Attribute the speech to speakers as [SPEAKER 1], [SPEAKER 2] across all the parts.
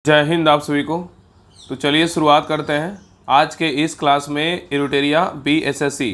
[SPEAKER 1] जय हिंद आप सभी को। तो चलिए शुरुआत करते हैं। आज के इस क्लास में एरोटेरिया BSSC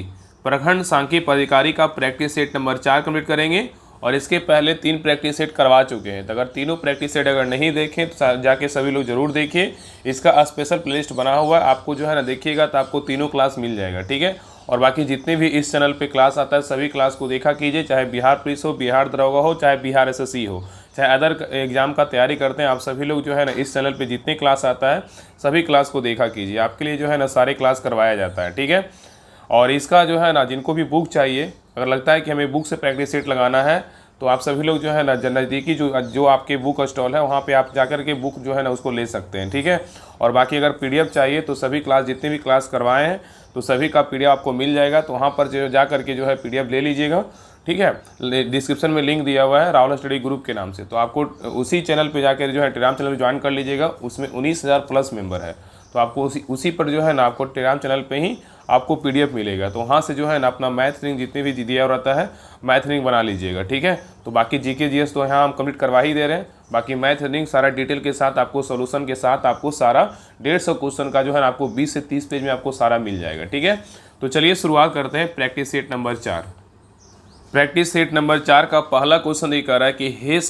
[SPEAKER 1] प्रखंड सांख्यिकी पदाधिकारी का प्रैक्टिस सेट नंबर 4 कंप्लीट करेंगे और इसके पहले 3 प्रैक्टिस सेट करवा चुके हैं। तो अगर तीनों प्रैक्टिस सेट अगर नहीं देखें तो जाके सभी लोग जरूर देखिए। इसका स्पेशल प्लेलिस्ट बना हुआ है, आपको जो है ना देखिएगा तो आपको तीनों क्लास मिल जाएगा, ठीक है। और बाकी जितने भी इस चैनल पे क्लास आता है सभी क्लास को देखा कीजिए, चाहे बिहार पुलिस हो, बिहार दरोगा हो, चाहे बिहार SSC हो, चाहे अदर एग्जाम का तैयारी करते हैं आप सभी लोग जो है ना इस चैनल पे जितने क्लास आता है सभी क्लास को देखा कीजिए। आपके लिए जो है ना सारे क्लास करवाया जाता है, ठीक है। और इसका जो है ना जिनको भी बुक चाहिए, अगर लगता है कि हमें बुक से प्रैक्टिस सेट लगाना है तो आप सभी लोग जो है ना नज़दीकी जो आपके बुक स्टॉल है वहाँ पे आप जाकर के बुक जो है ना उसको ले सकते हैं, ठीक है। और बाकी अगर PDF चाहिए तो सभी क्लास जितने भी क्लास करवाए हैं तो सभी का PDF आपको मिल जाएगा, तो वहाँ पर जो जा करके जो है PDF ले लीजिएगा, ठीक है। डिस्क्रिप्शन में लिंक दिया हुआ है राहुल स्टडी ग्रुप के नाम से, तो आपको उसी चैनल पे जाकर जो है टेलीग्राम चैनल ज्वाइन कर लीजिएगा। उसमें 19,000 प्लस मेंबर है, तो आपको उसी पर जो है ना आपको टेलीग्राम चैनल पे ही आपको PDF मिलेगा। तो वहाँ से जो है ना अपना मैथ रीडिंग जितने भी दिया रहता है मैथ रीडिंग बना लीजिएगा, ठीक है। तो बाकी GK GS तो यहाँ हम कंप्लीट करवा ही दे रहे हैं, बाकी मैथ रीडिंग सारा डिटेल के साथ आपको सोल्यूशन के साथ आपको सारा 150 क्वेश्चन का जो है ना आपको 20 से 30 पेज में आपको सारा मिल जाएगा, ठीक है। तो चलिए शुरुआत करते हैं practice set number 4। Practice set number 4 का पहला क्वेश्चन ये कह रहा है कि हेस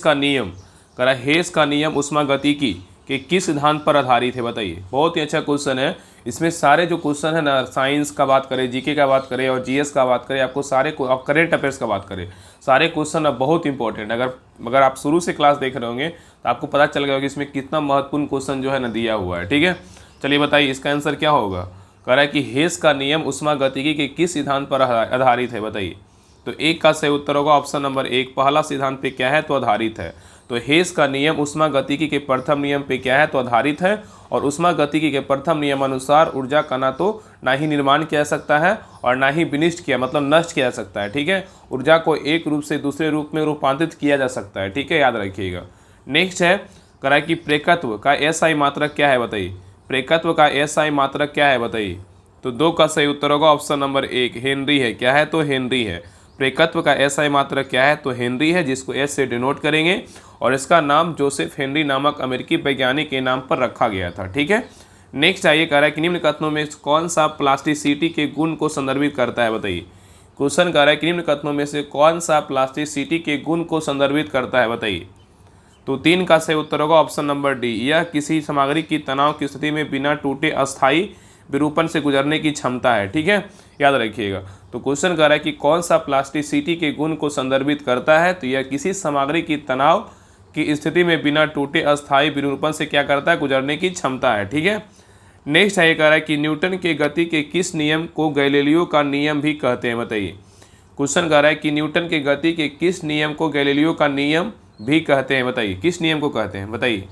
[SPEAKER 1] का नियम उष्मागतिकी के किस सिद्धांत पर आधारित है, बताइए। बहुत ही अच्छा क्वेश्चन है। इसमें सारे जो क्वेश्चन है ना, साइंस का बात करें, GK का बात करें और GS का बात करें, आपको सारे और करेंट अफेयर्स का बात करें, सारे क्वेश्चन अब बहुत इंपॉर्टेंट। अगर आप शुरू से क्लास देख रहे होंगे तो आपको पता चल गया कि इसमें कितना महत्वपूर्ण क्वेश्चन जो है ना दिया हुआ है, ठीक है। चलिए बताइए इसका आंसर क्या होगा। कह रहा है कि हेस का नियम उष्मागतिकी के किस सिद्धांत पर आधारित है, बताइए। तो एक का सही उत्तर होगा ऑप्शन नंबर 1, पहला सिद्धांत पे क्या है तो आधारित है। तो हेस का नियम उष्मागतिकी के प्रथम नियम पे क्या है तो आधारित है। और उष्मागतिकी के प्रथम नियम अनुसार ऊर्जा का ना ही निर्माण किया जा सकता है और ना ही विनिष्ट किया मतलब नष्ट किया जा सकता है, ठीक है। ऊर्जा को एक रूप से दूसरे रूप में रूपांतरित किया जा सकता है, ठीक है, याद रखिएगा। नेक्स्ट है करा कि प्रेकत्व का SI मात्रक क्या है, बताइए। प्रेकत्व का SI मात्रक क्या है, बताइए। तो 2 का सही उत्तर होगा ऑप्शन नंबर 1, हेनरी है। क्या है तो हेनरी है। प्रेकत्व का SI मात्रक क्या है तो हेनरी है, जिसको S से डिनोट करेंगे। और इसका नाम जोसेफ हेनरी नामक अमेरिकी वैज्ञानिक के नाम पर रखा गया था, ठीक है। नेक्स्ट आइए कह रहा है कि निम्न कथनों में कौन सा प्लास्टिसिटी के गुण को संदर्भित करता है, बताइए। क्वेश्चन कह रहा है कि निम्न कथनों में से कौन सा प्लास्टिसिटी के गुण को संदर्भित करता है, बताइए। तो 3 का सही उत्तर होगा ऑप्शन नंबर D, यह किसी सामग्री की तनाव की स्थिति में बिना टूटे अस्थायी विरूपण से गुजरने की क्षमता है, ठीक है, याद रखिएगा। तो क्वेश्चन कह रहा है कि कौन सा प्लास्टिसिटी के गुण को संदर्भित करता है, तो यह किसी सामग्री की तनाव की स्थिति में बिना टूटे अस्थायी विरूपण से क्या करता है, गुजरने की क्षमता है, ठीक है। नेक्स्ट है ये कह रहा है कि न्यूटन के गति के किस नियम को गैलीलियो का नियम भी कहते हैं, बताइए। क्वेश्चन कह रहा है कि न्यूटन के गति के किस नियम को गैलीलियो का नियम भी कहते हैं, बताइए। किस नियम को कहते हैं, बताइए।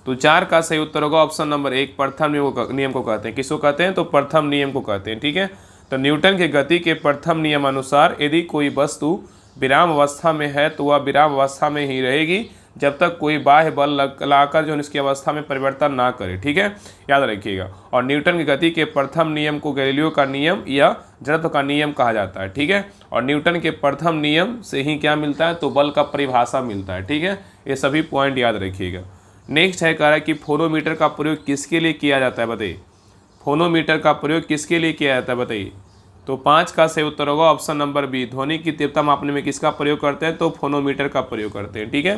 [SPEAKER 1] तो 4 का सही उत्तर होगा ऑप्शन नंबर 1, प्रथम नियम को कहते हैं। किसको कहते हैं तो प्रथम नियम को कहते हैं, ठीक है। तो न्यूटन के गति के प्रथम नियम अनुसार यदि कोई वस्तु विराम अवस्था में है तो वह विराम अवस्था में ही रहेगी जब तक कोई बाह्य बल लाकर जो इसकी अवस्था में परिवर्तन ना करे, ठीक है, याद रखिएगा। और न्यूटन की गति के प्रथम नियम को गैलीलियो का नियम या जड़त्व का नियम कहा जाता है, ठीक है। और न्यूटन के प्रथम नियम से ही क्या मिलता है तो बल का परिभाषा मिलता है, ठीक है। ये सभी पॉइंट याद रखिएगा। नेक्स्ट है कह रहा है कि फोनोमीटर का प्रयोग किसके लिए किया जाता है, बताइए। फोनोमीटर का प्रयोग किसके लिए किया जाता है, बताइए। तो 5 का सही उत्तर होगा ऑप्शन नंबर B, ध्वनि की तीव्रता मापने में किसका प्रयोग करते हैं तो फोनोमीटर का प्रयोग करते हैं, ठीक है।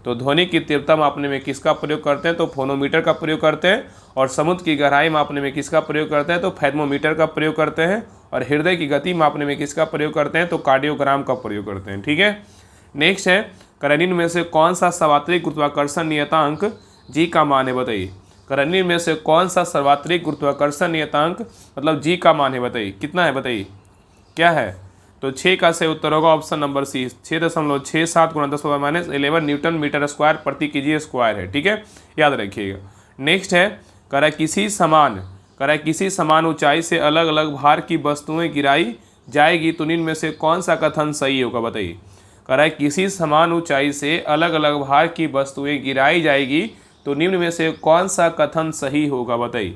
[SPEAKER 1] तो ध्वनि की तीव्रता मापने में किसका प्रयोग करते हैं तो फोनोमीटर का प्रयोग करते हैं। और समुद्र की गहराई मापने में किसका प्रयोग करते हैं तो थर्मोमीटर का प्रयोग करते हैं। और हृदय की गति मापने में किसका प्रयोग करते हैं तो कार्डियोग्राम का प्रयोग करते हैं, ठीक है। नेक्स्ट है करनिन में से कौन सा सर्वात्रिक गुरुत्वाकर्षण नियतांक G का मान है, बताइए। करनिन में से कौन सा सर्वात्रिक गुरुत्वाकर्षण नियतांक मतलब G का मान है, बताइए। कितना है, बताइए, क्या है। तो 6 का सही उत्तर होगा option number C, 6.67 × 10⁻11 newton metre square प्रति kg स्क्वायर है, ठीक है, याद रखिएगा। नेक्स्ट है कह रहा है किसी समान ऊंचाई से अलग अलग भार की वस्तुएं गिराई जाएगी तो निम्न में से कौन सा कथन सही होगा, बताइए। कह रहा है किसी समान ऊंचाई से अलग अलग भार की वस्तुएं गिराई जाएगी तो निम्न में से कौन सा कथन सही होगा, बताइए।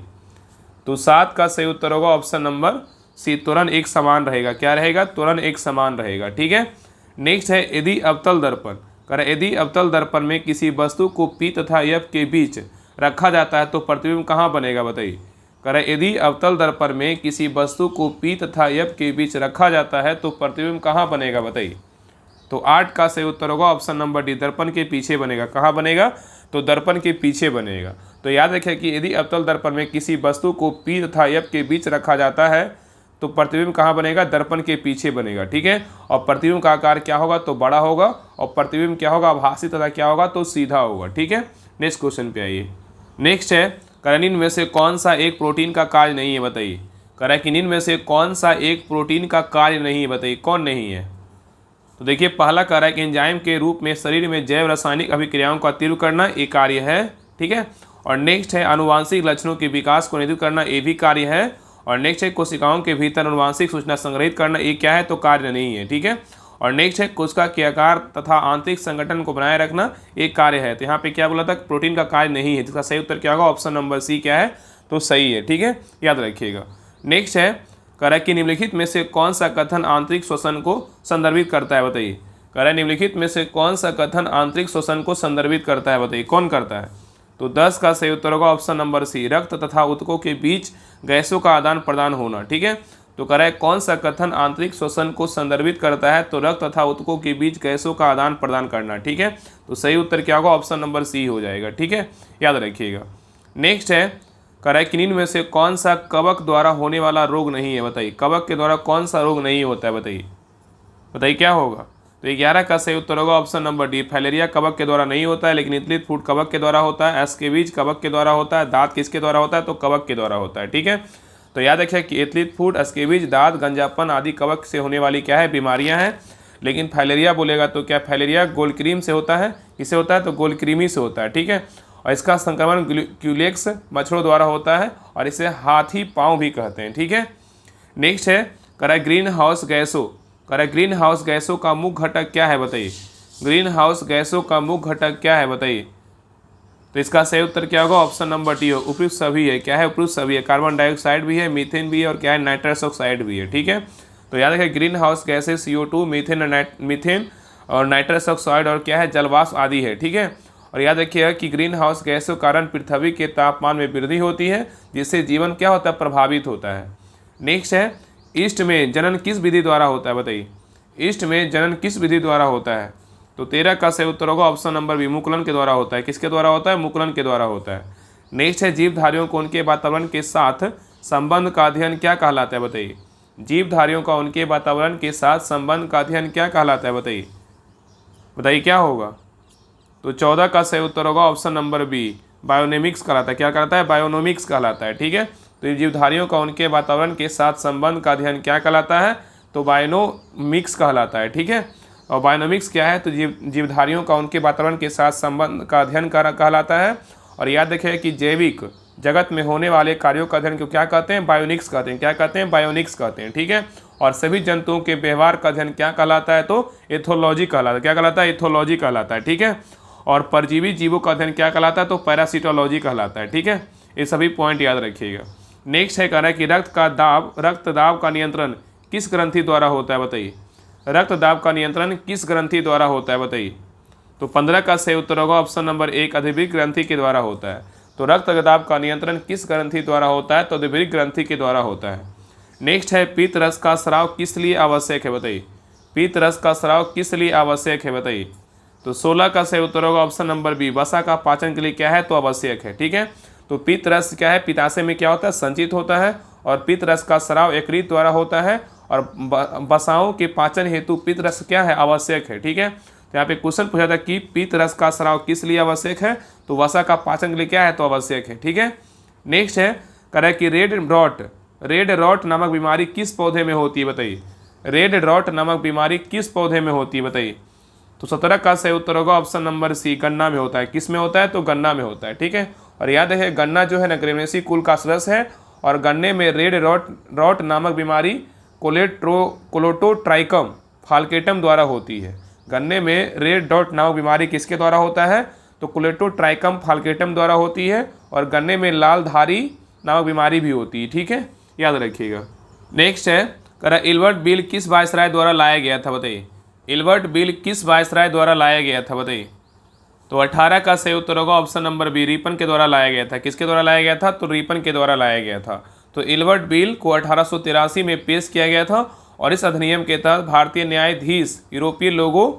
[SPEAKER 1] तो 7 का सही उत्तर होगा ऑप्शन नंबर C, त्वरण एक समान रहेगा। क्या रहेगा, त्वरण एक समान रहेगा, ठीक है। नेक्स्ट है यदि अवतल दर्पण में किसी वस्तु को P तथा F के बीच रखा जाता है तो प्रतिबिंब कहाँ बनेगा बताइए। कह रहा है यदि अवतल दर्पण में किसी वस्तु को P तथा F के बीच रखा जाता है तो प्रतिबिंब कहाँ बनेगा बताइए। तो 8 का सही उत्तर होगा ऑप्शन नंबर डी, दर्पण के पीछे बनेगा। कहाँ बनेगा, तो दर्पण के पीछे बनेगा। तो याद रखिए कि यदि अवतल दर्पण में किसी वस्तु को P तथा F के बीच रखा जाता है तो प्रतिबिंब कहाँ बनेगा, दर्पण के पीछे बनेगा। ठीक है, और प्रतिबिंब का आकार क्या होगा, तो बड़ा होगा, और प्रतिबिंब क्या होगा, आभासी तथा क्या होगा, तो सीधा होगा। ठीक है, नेक्स्ट क्वेश्चन पे आइए। नेक्स्ट है निम्न में से कौन सा एक प्रोटीन का कार्य नहीं है बताइए। कह रहा है कि निम्न में से कौन सा एक प्रोटीन का कार्य नहीं है बताइए, कौन नहीं है। तो देखिए पहला कह रहा है कि एंजाइम के रूप में शरीर में जैव रासायनिक अभिक्रियाओं का तीव्र करना, ये कार्य है। ठीक है, और नेक्स्ट है आनुवांशिक लक्षणों के विकास को नियंत्रित करना, ये भी कार्य है। और नेक्स्ट है कोशिकाओं के भीतर आनुवांशिक सूचना संग्रहित करना, ये क्या है, तो कार्य नहीं है। ठीक है, और नेक्स्ट है कोशिका के आकार तथा आंतरिक संगठन को बनाए रखना, एक कार्य है। तो यहाँ पे क्या बोला था, प्रोटीन का कार्य नहीं है, जिसका सही उत्तर क्या होगा, ऑप्शन नंबर सी क्या है, तो सही है। ठीक है, याद रखिएगा। नेक्स्ट है कह रहा है कि निम्नलिखित में से कौन सा कथन आंतरिक श्वसन को संदर्भित करता है बताइए। कह रहा है निम्नलिखित में से कौन सा कथन आंतरिक श्वसन को संदर्भित करता है बताइए, कौन करता है। तो 10 का सही उत्तर होगा ऑप्शन नंबर सी, रक्त तथा ऊतकों के बीच गैसों का आदान प्रदान होना। ठीक है, तो कह रहा है कौन सा कथन आंतरिक श्वसन को संदर्भित करता है, तो रक्त तथा ऊतकों के बीच गैसों का आदान प्रदान करना। ठीक है, तो सही उत्तर क्या होगा, ऑप्शन नंबर सी हो जाएगा। ठीक है, याद रखिएगा। नेक्स्ट है कह रहा है कि निम्न में से कौन सा कवक द्वारा होने वाला रोग नहीं है बताइए। कवक के द्वारा कौन सा रोग नहीं होता है बताइए, बताइए क्या होगा। तो 11 का सही उत्तर होगा ऑप्शन नंबर डी, फाइलेरिया कवक के द्वारा नहीं होता है, लेकिन इतलित फूट कवक के द्वारा होता है। एस्केबीज कवक के द्वारा होता है। दांत किसके द्वारा होता है, तो कवक के द्वारा होता है। ठीक है, तो याद रखिए कि इतलित फूट, एस्केबीज, दांत, गंजापन आदि कवक से होने वाली क्या है, बीमारियां हैं। लेकिन फाइलेरिया बोलेगा तो क्या, फाइलेरिया गोल्डक्रीम से होता है। किससे होता है, तो गोल्डक्रीमी से होता है। ठीक है, और इसका संक्रमण क्यूलेक्स मच्छरों द्वारा होता है, और इसे हाथी पाँव भी कहते हैं। ठीक है, नेक्स्ट है कह रहा है ग्रीन हाउस गैसों, कह रहा है ग्रीन हाउस गैसों का मुख्य घटक क्या है बताइए। ग्रीन हाउस गैसों का मुख्य घटक क्या है बताइए। तो इसका सही उत्तर क्या होगा, ऑप्शन नंबर डी हो, उपयुक्त सभी है। क्या है, उपयुक्त सभी है। कार्बन डाइऑक्साइड भी है, मीथेन भी है, और क्या है, नाइट्रस ऑक्साइड भी है। ठीक है, तो याद रखें ग्रीन हाउस गैसें CO2, मीथेन और नाइट्रस ऑक्साइड और क्या है, जलवाष्प आदि है। ठीक है, और याद रखिएगा कि ग्रीन हाउस गैसों के कारण पृथ्वी के तापमान में वृद्धि होती है, जिससे जीवन क्या होता है, प्रभावित होता है। नेक्स्ट है ईस्ट में जनन किस विधि द्वारा होता है बताइए। ईस्ट में जनन किस विधि द्वारा होता है। तो 13 का सही उत्तर होगा ऑप्शन नंबर बी, मुकुलन के द्वारा होता है। किसके द्वारा होता है, मुकुलन के द्वारा होता है। नेक्स्ट है जीवधारियों को उनके वातावरण के साथ संबंध का अध्ययन क्या कहलाता है बताइए। जीवधारियों का उनके वातावरण के साथ संबंध का अध्ययन क्या कहलाता है बताइए, बताइए क्या होगा। तो 14 का सही उत्तर होगा ऑप्शन नंबर बी, बायोनोमिक्स कहलाता है। क्या कहलाता है, बायोनोमिक्स कहलाता है। ठीक है, तो जीवधारियों का उनके वातावरण के साथ संबंध का अध्ययन क्या कहलाता है, तो बायोनोमिक्स कहलाता है। ठीक है, और बायोनोमिक्स क्या है, तो जीवधारियों का उनके वातावरण के साथ संबंध का अध्ययन कहलाता है। और याद रखें कि जैविक जगत में होने वाले कार्यों का अध्ययन को क्या कहते हैं, बायोनिक्स कहते हैं। क्या कहते हैं, बायोनिक्स कहते हैं। ठीक है, और सभी जंतुओं के व्यवहार का अध्ययन क्या कहलाता है, तो एथोलॉजी कहलाता है। क्या कहलाता है, एथोलॉजी कहलाता है। ठीक है, और परजीवी जीवों का अध्ययन क्या कहलाता है, तो पैरासिटोलॉजी कहलाता है। ठीक है, ये सभी पॉइंट याद रखिएगा। नेक्स्ट है कह रहा है कि रक्त दाब का नियंत्रण किस ग्रंथि द्वारा होता है बताइए। रक्त दाब का नियंत्रण किस ग्रंथि द्वारा होता है बताइए। तो 15 का सही उत्तर होगा ऑप्शन नंबर 1, अधिवृक्क ग्रंथि के द्वारा होता है। तो रक्त दाब का नियंत्रण किस ग्रंथि द्वारा होता है, तो अधिवृक्क ग्रंथि के द्वारा होता है। नेक्स्ट है पीत रस का स्राव किस लिए आवश्यक है बताइए। पीत रस का स्राव किस लिए आवश्यक है बताइए। तो 16 का सही उत्तर होगा ऑप्शन नंबर बी, वसा का पाचन के लिए क्या है, तो आवश्यक है। ठीक है, तो पित्त रस क्या है, पित्ताशय में क्या होता है, संचित होता है, और पित्त रस का स्राव यकृत द्वारा होता है, और वसाओं के पाचन हेतु पित्त रस क्या है, आवश्यक है। ठीक है, तो यहाँ पे क्वेश्चन पूछा था कि पित्त रस का स्राव किस लिए आवश्यक है, तो वसा का पाचन के लिए क्या है, तो आवश्यक है। ठीक है, नेक्स्ट है कह रहा है कि रेड रॉट नामक बीमारी किस पौधे में होती है बताइए। रेड रॉट नामक बीमारी किस पौधे में होती है बताइए। तो 17 का सही उत्तर होगा ऑप्शन नंबर सी, गन्ना में होता है। किस में होता है, तो गन्ना में होता है। ठीक है, और याद है गन्ना जो है ना ग्रेनेसी कुल का सदस्य है, और गन्ने में रेड रॉट नामक बीमारी कोलेटोट्राइकम फाल्केटम द्वारा होती है। गन्ने में रेड डॉट नामक बीमारी किसके द्वारा होता है, तो कोलेटोट्राइकम फाल्केटम द्वारा होती है, और गन्ने में लाल धारी नामक बीमारी भी होती है। ठीक है, याद रखिएगा। नेक्स्ट है कह रहा इल्बर्ट बिल किस वायसराय द्वारा लाया गया था बताइए। इल्बर्ट बिल किस वायसराय द्वारा लाया गया था बताइए। तो 18 का सही उत्तर होगा ऑप्शन नंबर बी, रिपन के द्वारा लाया गया था। किसके द्वारा लाया गया था? तो रिपन के द्वारा लाया गया था। तो इल्बर्ट बिल को 1883 में पेश किया गया था और इस अधिनियम के तहत भारतीय न्यायाधीश यूरोपीय लोगों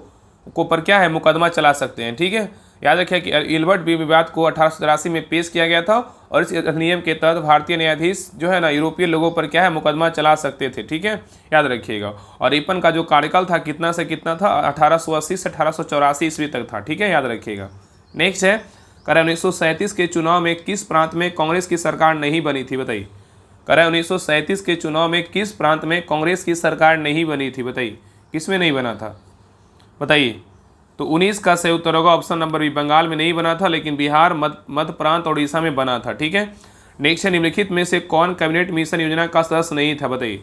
[SPEAKER 1] को पर क्या है, मुकदमा चला सकते हैं। ठीक है, याद रखिए कि इल्बर्ट बिल विवाद को 1883 में पेश किया गया था और इस अधिनियम के तहत भारतीय न्यायाधीश जो है ना यूरोपीय लोगों पर क्या है, मुकदमा चला सकते थे। ठीक है, याद रखिएगा। और रिपन का जो कार्यकाल था कितना से कितना था? 1880 से 1884 ईस्वी तक था। ठीक है, याद रखिएगा। नेक्स्ट है, करें 1937 के चुनाव में किस प्रांत में कांग्रेस की सरकार नहीं बनी थी? बताइए। करें 1937 के चुनाव में किस प्रांत में कांग्रेस की सरकार नहीं बनी थी? बताइए, किस में नहीं बना था? बताइए। तो 19 का सही उत्तर होगा ऑप्शन नंबर बी, बंगाल में नहीं बना था, लेकिन बिहार, मध्य प्रांत और उड़ीसा में बना था। ठीक है, नेक्स्ट है, निम्नलिखित में से कौन कैबिनेट मिशन योजना का सदस्य नहीं था? बताइए।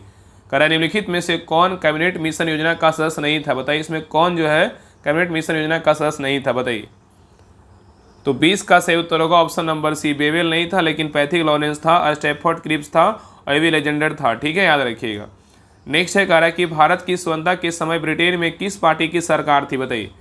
[SPEAKER 1] करें निम्नलिखित में से कौन कैबिनेट मिशन योजना का सदस्य नहीं था? बताइए, इसमें कौन जो है कैबिनेट मिशन योजना का सदस्य नहीं था? बताइए। तो 20 का सही उत्तर होगा ऑप्शन नंबर सी, बेवेल नहीं था, लेकिन पैथिक लॉरेंस था, स्टैफोर्ड क्रिप्स था और एवी अलेक्जेंडर था। ठीक है, याद रखिएगा। नेक्स्ट है, कह रहा है कि भारत की स्वतंत्रता के समय ब्रिटेन में किस पार्टी की सरकार थी? बताइए।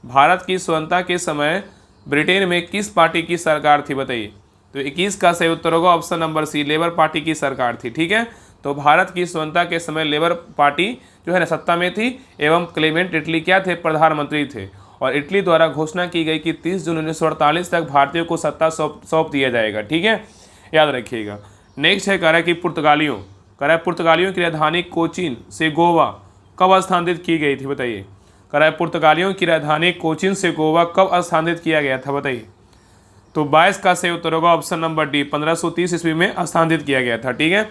[SPEAKER 1] भारत की स्वतंत्रता के समय ब्रिटेन में किस पार्टी की सरकार थी? बताइए। तो 21 का सही उत्तर होगा option number C, Labour Party की सरकार थी। ठीक है, तो भारत की स्वतंत्रता के समय लेबर पार्टी जो है ना सत्ता में थी एवं क्लेमेंट इटली क्या थे? प्रधानमंत्री थे। और इटली द्वारा घोषणा की गई कि 30 जून 1948 तक भारतीयों को सत्ता सौंप दिया जाएगा। ठीक है, याद रखिएगा। नेक्स्ट है, कह रहा है कि पुर्तगालियों की राजधानी कोचीन से गोवा कब स्थानांतरित की गई थी? बताइए। कह रहा है पुर्तगालियों की राजधानी कोचीन से गोवा कब स्थानांतरित किया गया था? बताइए। तो 22 का सही उत्तर होगा ऑप्शन नंबर डी, 1530 ईस्वी में स्थानांतरित किया गया था। ठीक है,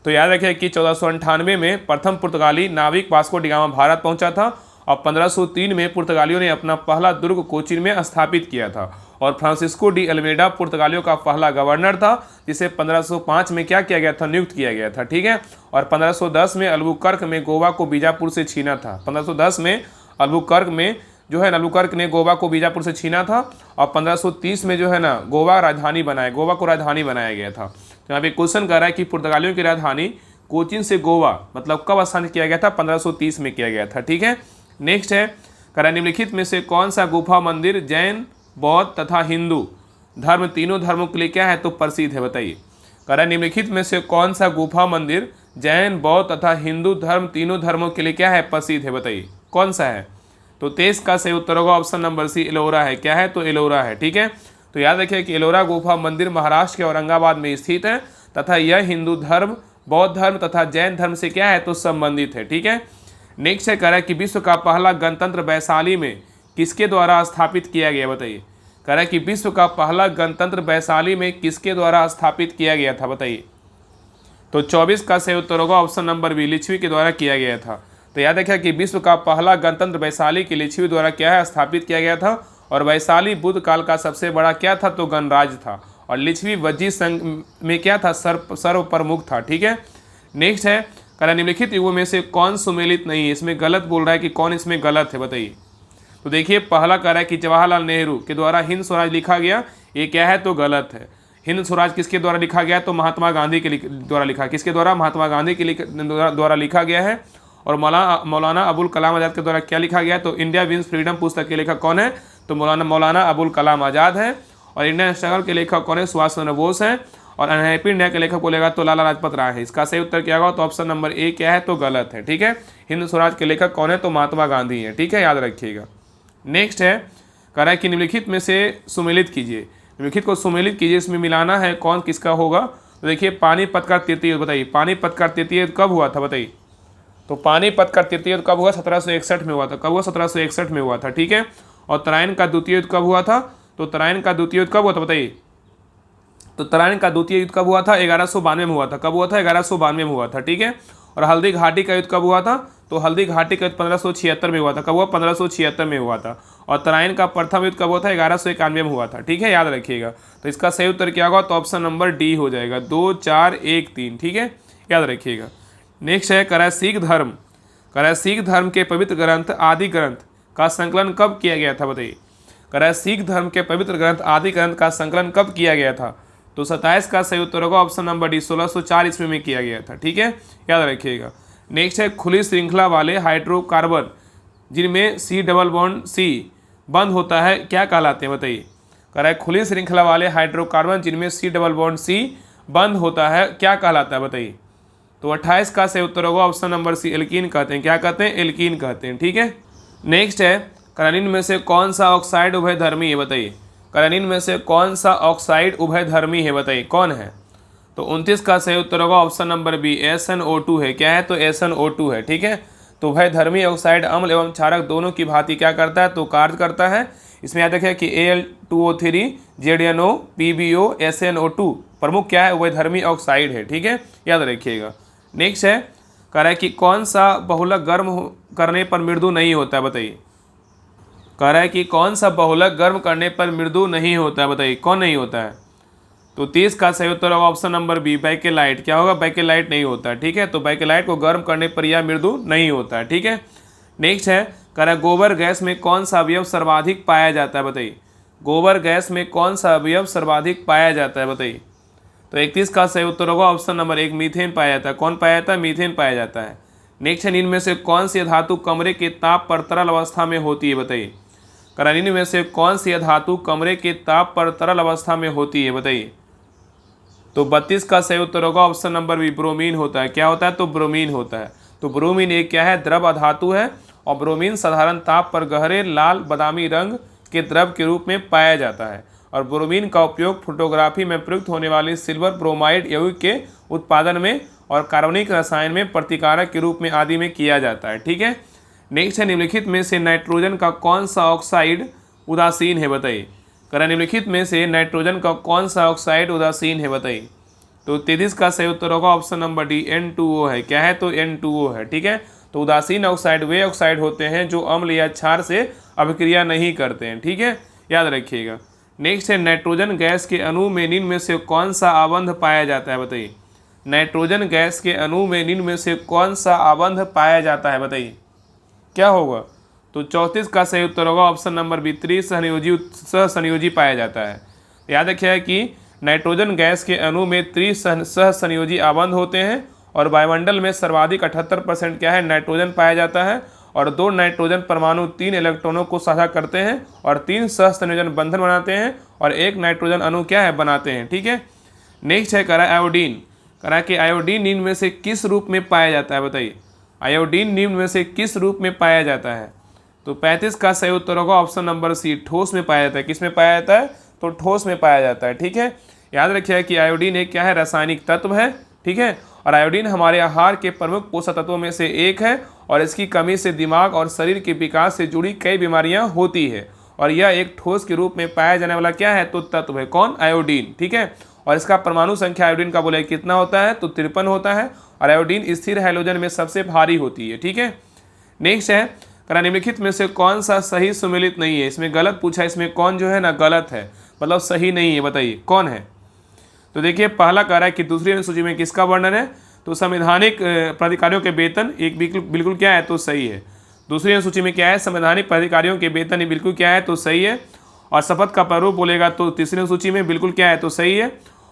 [SPEAKER 1] तो याद रखिए कि 1498 में प्रथम पुर्तगाली नाविक वास्को डी गामा भारत पहुंचा था और 1503 में पुर्तगालियों ने अपना पहला दुर्ग कोचीन में स्थापित किया था और फ्रांसिस्को डी अल्मेडा पुर्तगालियों का पहला गवर्नर था, जिसे 1505 में क्या किया गया था? नियुक्त किया गया था। ठीक है, और 1510 में अल्बुकर्क में गोवा को बीजापुर से छीना था। 1510 में अल्बुकर्क में जो है अल्बुकर्क ने गोवा को बीजापुर से छीना था और 1530 में जो है ना गोवा को राजधानी बनाया गया था। तो यहाँ पे क्वेश्चन कर रहा है कि पुर्तगालियों की राजधानी कोचीन से गोवा मतलब कब स्थानांतरित किया गया था? 1530 में किया गया था। ठीक है, नेक्स्ट है, करा निम्नलिखित में से कौन सा गुफा मंदिर जैन, बौद्ध तथा हिंदू धर्म तीनों धर्मों के लिए क्या है तो प्रसिद्ध है? बताइए। करा निम्नलिखित में से कौन सा गुफा मंदिर जैन, बौद्ध तथा हिंदू धर्म तीनों धर्मों के लिए क्या है? प्रसिद्ध है। बताइए कौन सा है? तो 23 का सही उत्तर होगा ऑप्शन नंबर सी, एलोरा है। क्या है? तो एलोरा है। ठीक है, तो याद रखिए कि एलोरा गुफा मंदिर महाराष्ट्र के औरंगाबाद में स्थित है तथा यह हिंदू धर्म, बौद्ध धर्म तथा जैन धर्म से क्या है तो संबंधित है। ठीक है, नेक्स्ट है कह रहा है कि विश्व का पहला गणतंत्र वैशाली में किसके द्वारा स्थापित किया गया? बताइए। कह रहा है कि विश्व का पहला गणतंत्र वैशाली में किसके द्वारा स्थापित किया गया था? बताइए। तो 24 का सही उत्तर होगा ऑप्शन नंबर बी, लिच्छवी के द्वारा किया गया था। तो याद रखिए कि विश्व का पहला गणतंत्र वैशाली के लिच्छवी द्वारा क्या है स्थापित किया गया था और वैशाली बुद्ध काल का सबसे बड़ा क्या था तो गणराज्य था और लिच्छवी वज्जी संघ में क्या था सर्व प्रमुख था। ठीक है, नेक्स्ट है कह निम्नलिखित युगों में से कौन सुमेलित नहीं है? इसमें गलत बोल रहा है कि कौन इसमें गलत है? बताइए। तो देखिए पहला कह रहा है कि जवाहरलाल नेहरू के द्वारा हिंद स्वराज लिखा गया, ये क्या है तो गलत है। हिंद स्वराज किसके द्वारा लिखा गया तो महात्मा गांधी के द्वारा लिखा। किसके द्वारा? महात्मा गांधी के द्वारा लिखा गया है। और मौलाना अबुल कलाम आज़ाद के द्वारा क्या लिखा गया तो इंडिया विंस फ्रीडम पुस्तक के लेखक कौन है तो मौलाना अबुल कलाम आज़ाद है। और इंडियन स्ट्रगल के लेखक कौन है? सुभाष चंद्र बोस है। और अनहैप्पी इंडिया के लेखक बोलेगा तो लाला लाजपत राय है। इसका सही उत्तर क्या होगा तो ऑप्शन नंबर ए क्या है तो गलत है। ठीक है, हिंद स्वराज के लेखक कौन है तो महात्मा गांधी है। ठीक है, याद रखिएगा। नेक्स्ट है कह रहा है कि निम्नलिखित में से सुमेलित कीजिए, निम्नलिखित को सुमेलित कीजिए, इसमें मिलाना है कौन किसका होगा। तो देखिए पानीपत का तृतीय युद्ध, बताइए पानीपत का तृतीय युद्ध कब हुआ था? बताइए। तो पानीपत का तृतीय युद्ध कब हुआ? 1761 में हुआ था। कब हुआ? 1761 में हुआ था। ठीक है, और तराइन का द्वितीय युद्ध कब हुआ था? तो तराइन का द्वितीय युद्ध कब हुआ था? बताइए। तो तराइन का द्वितीय युद्ध कब हुआ था? 1192 में हुआ था। कब हुआ था? 1192 में हुआ था। ठीक है, और हल्दी घाटी का युद्ध कब हुआ था? तो हल्दी घाटी का युद्ध 1576 में हुआ था। कब हुआ? 1576 में हुआ था। और तराइन का प्रथम युद्ध कब हुआ था? 1191 में हुआ था। ठीक है, याद रखिएगा। तो इसका सही उत्तर क्या होगा तो ऑप्शन नंबर डी हो जाएगा, 2 4 1 3। ठीक है, याद रखिएगा। नेक्स्ट है कह सिख धर्म के पवित्र ग्रंथ आदि ग्रंथ का संकलन कब किया गया था? बताइए। कह रहा है सिख धर्म के पवित्र ग्रंथ आदि ग्रंथ का संकलन कब किया गया था? तो 27 का सही उत्तर होगा ऑप्शन नंबर डी, 1604 ईस्वी में किया गया था। ठीक है, याद रखिएगा। नेक्स्ट है खुली श्रृंखला वाले हाइड्रोकार्बन जिनमें C डबल बॉन्ड C बंद होता है क्या कहलाते हैं बताइए। कह रहा है खुली श्रृंखला वाले हाइड्रोकार्बन जिनमें C डबल बॉन्ड C बंद होता है क्या कहलाता है बताइए। तो 28 का सही उत्तर होगा ऑप्शन नंबर सी, एल्कीन कहते हैं। क्या कहते हैं? एल्कीन कहते हैं। ठीक है, नेक्स्ट है करनिन में से कौन सा ऑक्साइड उभयधर्मी है बताइए। करनिन में से कौन सा ऑक्साइड उभयधर्मी है बताइए, कौन है। तो 29 का सही उत्तर होगा ऑप्शन नंबर बी, SnO2 है। क्या है? तो SnO2 है। ठीक है, तो उभयधर्मी ऑक्साइड अम्ल एवं क्षारक दोनों की भांति क्या करता है? तो कार्य करता है। इसमें याद रखिए कि Al2O3, ZnO, PbO, SnO2 प्रमुख क्या है? उभयधर्मी ऑक्साइड है। ठीक है, याद रखिएगा। नेक्स्ट है कह रहा है कि कौन सा बहुलक गर्म करने पर मृदु नहीं होता है बताइए। कह रहा है कि कौन सा बहुलक गर्म करने पर मृदु नहीं होता है बताइए, कौन नहीं होता है। तो 30 का सही उत्तर होगा ऑप्शन नंबर बी, बैकेलाइट। क्या होगा? बैकेलाइट नहीं होता है। ठीक है, तो बैकेलाइट को गर्म करने पर यह मृदु नहीं होता है। ठीक है, नेक्स्ट है कह रहा है गोबर गैस में कौन सा अवयव सर्वाधिक पाया जाता है बताइए। गोबर गैस में कौन सा अवयव सर्वाधिक पाया जाता है बताइए। तो 31 का सही उत्तर होगा ऑप्शन नंबर 1, मीथेन पाया जाता है। कौन पाया जाता है? मीथेन पाया जाता है। नेक्स्ट है इनमें से कौन सी धातु कमरे के ताप पर तरल अवस्था में होती है बताइए। करानीन में से कौन सी धातु कमरे के ताप पर तरल अवस्था में होती है बताइए। तो 32 का सही उत्तर होगा ऑप्शन नंबर बी, ब्रोमीन होता है। क्या होता है? तो ब्रोमीन होता है। तो ब्रोमीन एक क्या है? द्रव अधातु है और ब्रोमीन साधारण ताप पर गहरे लाल बादामी रंग के द्रव के रूप में पाया जाता है और ब्रोमीन का उपयोग फोटोग्राफी में प्रयुक्त होने वाली सिल्वर ब्रोमाइड यौगिक के उत्पादन में और कार्बनिक रसायन में प्रतिकारक के रूप में आदि में किया जाता है। ठीक है, नेक्स्ट है निम्नलिखित में से नाइट्रोजन का कौन सा ऑक्साइड उदासीन है बताइए। करा निम्नलिखित में से नाइट्रोजन का कौन सा ऑक्साइड उदासीन है बताइए। तो 33 का सही उत्तर होगा ऑप्शन नंबर डी, N2O है। क्या है? तो N2O है। ठीक है, तो उदासीन ऑक्साइड वे ऑक्साइड होते हैं जो अम्ल या क्षार से अभिक्रिया नहीं करते हैं। ठीक है, याद रखिएगा। नेक्स्ट है नाइट्रोजन गैस के अणु में निम्न में से कौन सा आबंध पाया जाता है बताइए। नाइट्रोजन गैस के अणु में निम्न में से कौन सा आबंध पाया जाता है बताइए, क्या होगा। तो 34 का सही उत्तर होगा ऑप्शन नंबर बी, त्रिसहसंयोजी पाया जाता है। याद रखिएगा कि नाइट्रोजन गैस के अणु में त्रिसहसंयोजी आबंध होते हैं और वायुमंडल में सर्वाधिक 78% क्या है? नाइट्रोजन पाया जाता है और 2 नाइट्रोजन परमाणु 3 इलेक्ट्रॉनों को साझा करते हैं और 3 सहसंयोजन बंधन बनाते हैं और 1 नाइट्रोजन अणु क्या है? बनाते हैं। ठीक है, नेक्स्ट है करा आयोडीन। करा कि आयोडीन निम्न में से किस रूप में पाया जाता है बताइए। आयोडीन निम्न में से किस रूप में पाया जाता है। तो 35 का सही उत्तर होगा ऑप्शन नंबर सी, ठोस में पाया जाता है। किस में पाया जाता है? तो ठोस में पाया जाता है। ठीक है, याद रखिए कि आयोडीन एक क्या है? रासायनिक तत्व है। ठीक है, और आयोडीन हमारे आहार के प्रमुख पोषक तत्वों में से एक है और इसकी कमी से दिमाग और शरीर के विकास से जुड़ी कई बीमारियां होती है और यह एक ठोस के रूप में पाया जाने वाला क्या है? तो तत्व है। कौन? आयोडीन। ठीक है, और इसका परमाणु संख्या आयोडीन का बोले कितना होता है? तो 53 होता है और आयोडीन स्थिर हैलोजन में सबसे भारी होती है। ठीक है, नेक्स्ट है करा निम्नलिखित में से कौन सा सही सुमेलित नहीं है। इसमें गलत पूछा, इसमें कौन जो है ना गलत है, मतलब सही नहीं है। बताइए कौन है। तो देखिए पहला कह रहा है कि दूसरी अनुसूची में किसका वर्णन है। तो संवैधानिक प्राधिकारियों के वेतन एक बिल्कुल क्या है? तो सही है। दूसरी अनुसूची में क्या है? संवैधानिक प्राधिकारियों के वेतन बिल्कुल क्या है? तो सही है। और शपथ का प्रारूप बोलेगा तो तीसरी अनुसूची में बिल्कुल क्या है? तो सही है।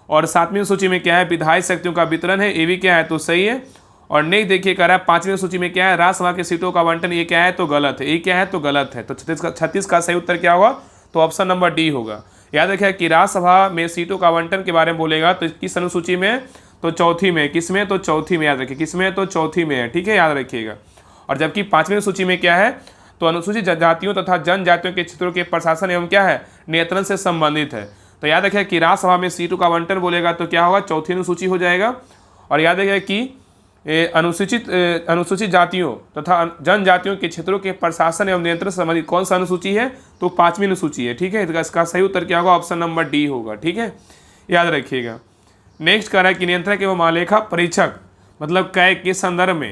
[SPEAKER 1] और 7वीं सूची में क्या है? विधायी शक्तियों का वितरण है, ये भी क्या है? तो सही है। और नेक्स्ट देखिए कह रहा है 5वीं सूची में क्या है? राज्यसभा की सीटों का आवंटन, ये क्या है? तो गलत है। ये क्या है? तो गलत है। तो 36 का सही उत्तर क्या होगा? तो ऑप्शन नंबर डी होगा। याद रखिए कि राज्यसभा में सीटों का आवंटन के बारे में बोलेगा तो किस अनुसूची में? तो चौथी में। किस में? तो चौथी में। याद रखिए किस में? तो चौथी में है। ठीक है, याद रखिएगा। और जबकि 5वीं सूची में क्या है? तो अनुसूचित जातियों तथा जनजातियों के क्षेत्रों के प्रशासन एवं क्या है? नियंत्रण से संबंधित है। तो याद रखिए कि राज्यसभा में सीटों का आवंटन बोलेगा तो क्या होगा? चौथी अनुसूची हो जाएगा। और याद रखिए कि अनुसूचित जातियों तथा जनजातियों के क्षेत्रों के प्रशासन एवं नियंत्रण से संबंधित कौन सा अनुसूची है? तो 5वीं अनुसूची है। ठीक है, इसका सही उत्तर क्या होगा? ऑप्शन नंबर डी होगा। ठीक है, याद रखिएगा। नेक्स्ट कह रहा है कि नियंत्रक एवं महालेखा परीक्षक मतलब कै के संदर्भ में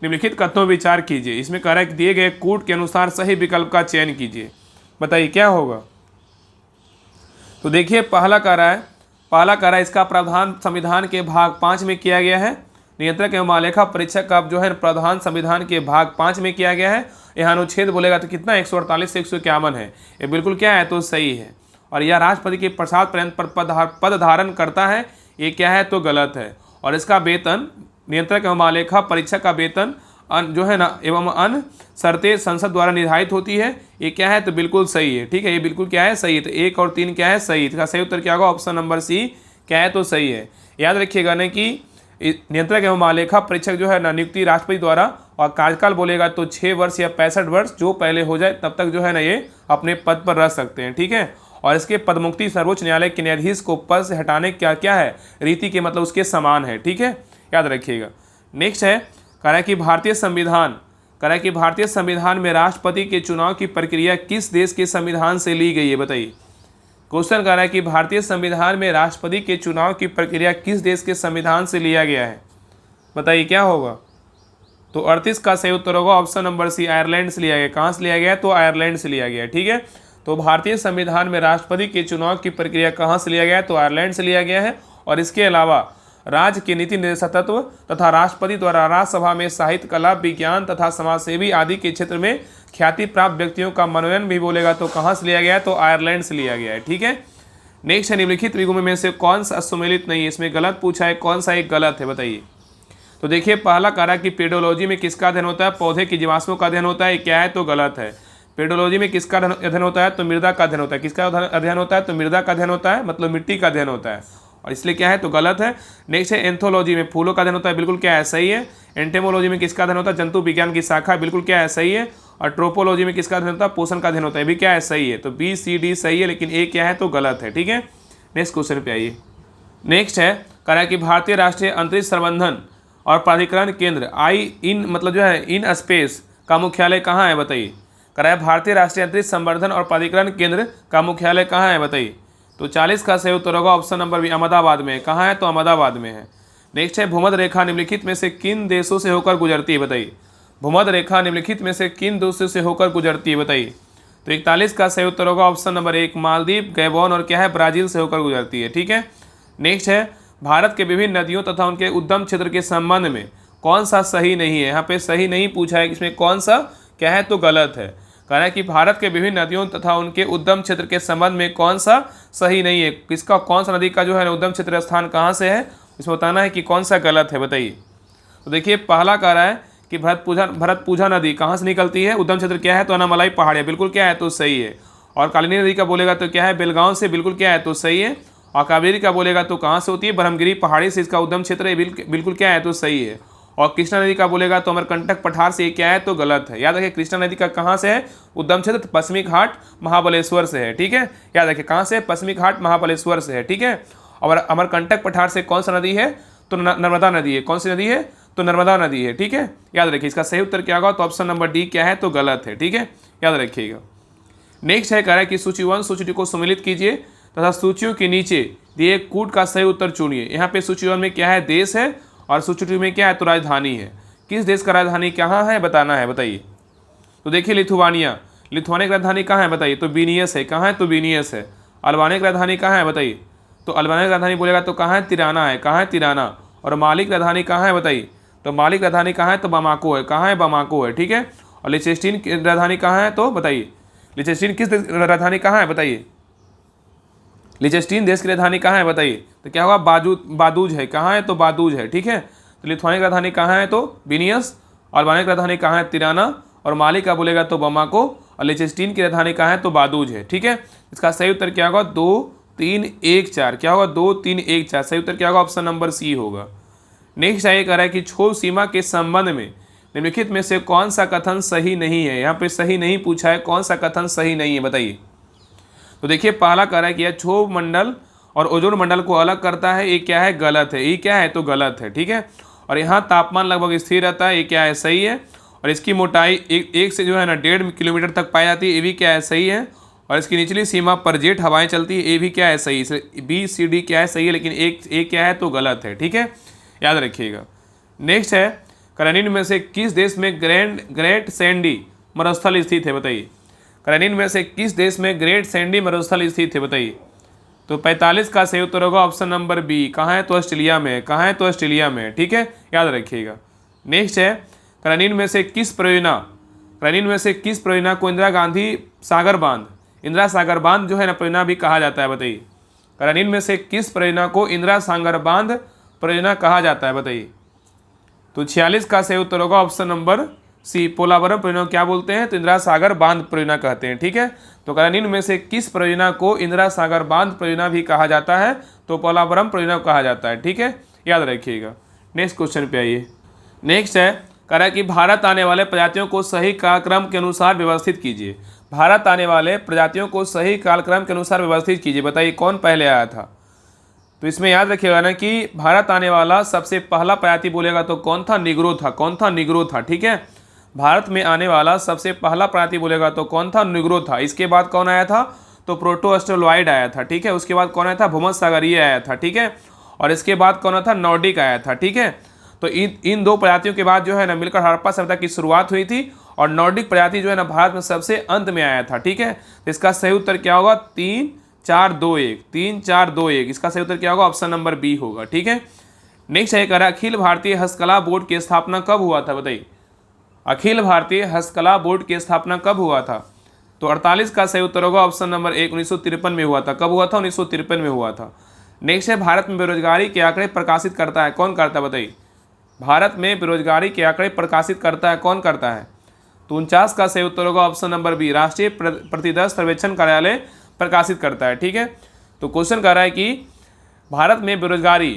[SPEAKER 1] निम्नलिखित कथनों विचार कीजिए। इसमें कह रहा है कि दिए गए कूट के अनुसार सही विकल्प का चयन कीजिए। बताइए क्या होगा। तो देखिए पहला कह रहा है इसका प्रावधान संविधान के भाग 5 में किया गया है। नियंत्रक एवं महालेखा परीक्षक का जो है प्रावधान संविधान के भाग 5 में किया गया है। यहाँ अनुच्छेद बोलेगा तो कितना? 148 से 151 है। ये बिल्कुल क्या है? तो सही है। और यह राष्ट्रपति के प्रसाद पर्यंत पर पद धारण करता है, ये क्या है? तो गलत है। और इसका वेतन नियंत्रक एवं महालेखा परीक्षक का वेतन जो है ना एवं अन्य शर्तें संसद द्वारा निर्धारित होती है। ये क्या है? तो बिल्कुल सही है। ठीक है, ये बिल्कुल क्या है? सही है। तो 1 और 3 क्या है? सही। इसका सही उत्तर क्या होगा? ऑप्शन नंबर सी क्या है? तो सही है। याद रखिएगा ना कि नियंत्रक एवं महालेखा परीक्षक जो है ना नियुक्ति राष्ट्रपति द्वारा, और कार्यकाल बोलेगा तो 6 वर्ष या 65 वर्ष, जो पहले हो जाए तब तक जो है ना ये अपने पद पर रह सकते हैं। ठीक है, और इसके पदमुक्ति सर्वोच्च न्यायालय के न्यायाधीश को पद से हटाने क्या क्या है? रीति के मतलब उसके समान है। ठीक है, याद रखिएगा। नेक्स्ट है, कह रहा है कि भारतीय संविधान में राष्ट्रपति के चुनाव की प्रक्रिया किस देश के संविधान से ली गई है? बताइए। क्वेश्चन कह रहा है कि भारतीय संविधान में राष्ट्रपति के चुनाव की प्रक्रिया किस देश के संविधान से लिया गया है? बताइए क्या होगा? तो 38 का सही उत्तर होगा ऑप्शन नंबर सी, आयरलैंड से लिया गया। कहाँ से लिया गया? तो आयरलैंड से लिया गया। ठीक है, तो भारतीय संविधान में राष्ट्रपति के चुनाव की प्रक्रिया कहाँ से लिया गया है? तो आयरलैंड से लिया गया है। और इसके अलावा राज्य के नीति निर्देशक तत्व तथा राष्ट्रपति द्वारा राज्यसभा में साहित्य, कला, विज्ञान तथा समाजसेवी आदि के क्षेत्र में ख्याति प्राप्त व्यक्तियों का मनोनयन भी बोलेगा तो कहाँ से लिया गया है? तो आयरलैंड से लिया गया है। ठीक है, नेक्स्ट है, निम्नलिखित विगुण में से कौन सा सम्मिलित नहीं है? इसमें गलत पूछा है, कौन सा एक गलत है? बताइए। तो देखिए, पहला कह रहा है कि पेडोलॉजी में किसका अध्ययन होता है? पौधे की जीवाश्मों का अध्ययन होता है। क्या है? तो गलत है। पेडोलॉजी में किसका अध्ययन होता है? तो मृदा का अध्ययन होता है। किसका अध्ययन होता है? तो मृदा का अध्ययन होता है, मतलब मिट्टी का अध्ययन होता है, और इसलिए क्या है? तो गलत है। नेक्स्ट है, एंथोलॉजी में फूलों का अध्ययन होता है। बिल्कुल क्या है? सही है। एंटेमोलॉजी में किसका अध्ययन होता है? जंतु विज्ञान की शाखा। बिल्कुल क्या है? सही है। और ट्रोपोलॉजी में किसका अध्ययन होता है? पोषण का अध्ययन होता है। भी क्या है? सही है। तो बी सी डी सही है, लेकिन ए क्या है? तो गलत है। ठीक है, नेक्स्ट क्वेश्चन पे आइए। नेक्स्ट है, कह रहा है कि भारतीय राष्ट्रीय अंतरिक्ष प्रबंधन और प्राधिकरण केंद्र मतलब जो है इन स्पेस का मुख्यालय कहाँ है? बताइए। कह रहा है भारतीय राष्ट्रीय अंतरिक्ष संवर्धन और प्राधिकरण केंद्र का मुख्यालय कहाँ है? बताइए। तो 40 का सही उत्तर होगा ऑप्शन नंबर बी, अहमदाबाद में। कहाँ है? तो अहमदाबाद में है। नेक्स्ट है, भूमध्य रेखा निम्नलिखित में से किन देशों से होकर गुजरती है? बताइए। भूमध्य रेखा निम्नलिखित में से किन देशों से होकर गुजरती है? बताइए। तो 41 का सही उत्तर होगा ऑप्शन नंबर 1, मालदीव, गैबोन और क्या है? ब्राजील से होकर गुजरती है। ठीक है, नेक्स्ट है, भारत के विभिन्न नदियों तथा उनके उद्गम क्षेत्र के संबंध में कौन सा सही नहीं है? यहाँ पे सही नहीं पूछा है, इसमें कौन सा क्या है? तो गलत है। कह रहा है कि भारत के विभिन्न नदियों तथा उनके उद्गम क्षेत्र के संबंध में कौन सा सही नहीं है? किसका, कौन सा नदी का जो है उद्गम क्षेत्र स्थान कहाँ से है? इसमें बताना है कि कौन सा गलत है। बताइए। तो देखिए, पहला कह रहा है कि भरतपुझा नदी कहाँ से निकलती है? उद्गम क्षेत्र क्या है? तो अनामलाई पहाड़ियाँ। बिल्कुल क्या है? तो सही है। और कालिंदी नदी का बोलेगा तो क्या है? बेलगांव से। बिल्कुल क्या है? तो सही है। और कावेरी का बोलेगा तो कहाँ से होती है? ब्रह्मगिरी पहाड़ी से इसका उद्गम क्षेत्र है। बिल्कुल क्या है? तो सही है। और कृष्णा नदी का बोलेगा तो अमरकंटक पठार से। क्या है? तो गलत है। याद रखिए, कृष्णा नदी का कहाँ से है उद्गम क्षेत्र? तो पश्चिमी घाट महाबलेश्वर से है। ठीक है, याद रखिए कहाँ से? पश्चिमी घाट महाबलेश्वर से है। ठीक है, और अमरकंटक पठार से कौन सा नदी है? तो नर्मदा नदी है। कौन सी नदी है? तो नर्मदा नदी है। ठीक है, याद रखिए इसका सही उत्तर क्या होगा? तो ऑप्शन नंबर डी क्या है? तो गलत है। ठीक है, याद रखिएगा। नेक्स्ट है, कह रहा है कि सूची 1 सूची 2 को सम्मिलित कीजिए तथा सूचियों के नीचे दिए कूट का सही उत्तर चुनिए। यहाँ पे सूची 1 में क्या है? देश है, और सूची 2 में क्या है? तो राजधानी है। किस देश का राजधानी कहाँ है? बताना है। बताइए। तो देखिए, लिथुआनिया की राजधानी कहाँ है? बताइए। तो विनियस है। कहाँ है? तो विनियस है। अल्बानिया की राजधानी कहाँ है? बताइए। तो अल्बानिया की राजधानी बोलेगा तो कहाँ है? तिराना है। कहाँ है? तिराना। और माली की राजधानी कहाँ है? बताइए। तो माली की राजधानी कहाँ है? तो बामाको है। कहाँ है? बामाको है। ठीक है, और लिचेस्टीन की राजधानी कहाँ है? तो बताइए। लिचेस्टीन किस राजधानी कहाँ है? बताइए। लिचेस्टीन देश की राजधानी कहाँ है? बताइए। तो क्या होगा? बादूज है। कहाँ है? तो बादूज है। ठीक है, तो लिथुआनिया की राजधानी कहाँ है? तो विनियस। अल्बानिया की राजधानी कहाँ है? तिराना। और माली का बोलेगा तो बामाको। और लिचेस्टीन की राजधानी कहाँ है? तो बादूज है। ठीक है, इसका सही उत्तर क्या होगा? 2 3 1 4। क्या होगा? 2 3 1 4। सही उत्तर क्या होगा? ऑप्शन नंबर सी होगा। नेक्स्ट आइए, कह रहा है कि क्षोभ सीमा के संबंध में निम्नलिखित में से कौन सा कथन सही नहीं है? यहाँ पे सही नहीं पूछा है, कौन सा कथन सही नहीं है? बताइए। तो देखिए, पहला कह रहा है कि यह क्षोभ मंडल और ओजोन मंडल को अलग करता है। ये क्या है? गलत है। ये क्या है? तो गलत है। ठीक है, और यहाँ तापमान लगभग स्थिर रहता है। ये क्या है? सही है। और इसकी मोटाई एक से जो है ना 1.5 किलोमीटर तक पाई जाती है। ये भी क्या है? सही है। और इसकी निचली सीमा पर जेट हवाएं चलती है। ये भी क्या है? सही। बी सी डी क्या है? सही है, लेकिन एक क्या है? तो गलत है। ठीक है, याद रखिएगा। नेक्स्ट है, निम्न में से किस देश में ग्रेट सैंडी मरुस्थल स्थित है? बताइए। निम्न में से किस देश में ग्रेट सैंडी मरुस्थल स्थित है? बताइए। तो 45 का सही उत्तर होगा ऑप्शन नंबर बी। कहाँ है? तो ऑस्ट्रेलिया में। कहाँ है? तो ऑस्ट्रेलिया में। ठीक है, याद रखिएगा। नेक्स्ट है, निम्न में से किस परियोजना को इंदिरा सागर बांध जो है ना परियोजना भी कहा जाता है? बताइए। निम्न में से किस परियोजना को इंदिरा सागर बांध परियोजना कहा जाता है? बताइए। तो 46 का सही उत्तर होगा ऑप्शन नंबर सी, पोलावरम परियोजना क्या बोलते हैं? तो इंदिरा सागर बांध परियोजना कहते हैं। ठीक है, तो कह निम्न में से किस परियोजना को इंदिरा सागर बांध परियोजना भी कहा जाता है? तो पोलावरम परियोजना कहा जाता है। ठीक है, याद रखिएगा। नेक्स्ट क्वेश्चन पे आइए। नेक्स्ट है, कह रहा है कि भारत आने वाले प्रजातियों को सही कालक्रम के अनुसार व्यवस्थित कीजिए। भारत आने वाले प्रजातियों को सही कालक्रम के अनुसार व्यवस्थित कीजिए। बताइए कौन पहले आया था? तो इसमें याद रखिएगा ना कि भारत आने वाला सबसे पहला प्रजाति बोलेगा तो कौन था? निग्रो था। कौन था? निग्रो था। ठीक है, भारत में आने वाला सबसे पहला प्रजाति बोलेगा तो कौन था? निग्रो था। इसके बाद कौन आया था? तो प्रोटो ऑस्ट्रेलॉइड आया था। ठीक है, उसके बाद कौन आया था? भूमध्यसागरीय आया था। ठीक है, और इसके बाद कौन आया था? नॉर्डिक आया था। ठीक है, तो इन दो प्रजातियों के बाद जो है ना मिलकर हड़प्पा सभ्यता की शुरुआत हुई थी, और नॉर्डिक प्रजाति जो है ना भारत में सबसे अंत में आया था। ठीक है, तो इसका सही उत्तर क्या होगा? 3 4 2 1, 3 4 2 1। इसका सही उत्तर क्या होगा? ऑप्शन नंबर बी होगा। ठीक है, नेक्स्ट है, कह रहा है अखिल भारतीय हस्तकला बोर्ड की स्थापना कब हुआ था? बताइए, अखिल भारतीय हस्तकला बोर्ड की स्थापना कब हुआ था? तो 48 का सही उत्तर होगा ऑप्शन नंबर 1, 1953 में हुआ था। कब हुआ था? 1953 में हुआ था। नेक्स्ट है, भारत में बेरोजगारी के आंकड़े प्रकाशित करता है कौन? करता है, बताइए। भारत में बेरोजगारी के आंकड़े प्रकाशित करता है कौन? करता है। तो 49 का सही उत्तर होगा ऑप्शन नंबर बी, राष्ट्रीय प्रतिदर्श सर्वेक्षण कार्यालय प्रकाशित करता है। ठीक है, तो क्वेश्चन कह रहा है कि भारत में बेरोजगारी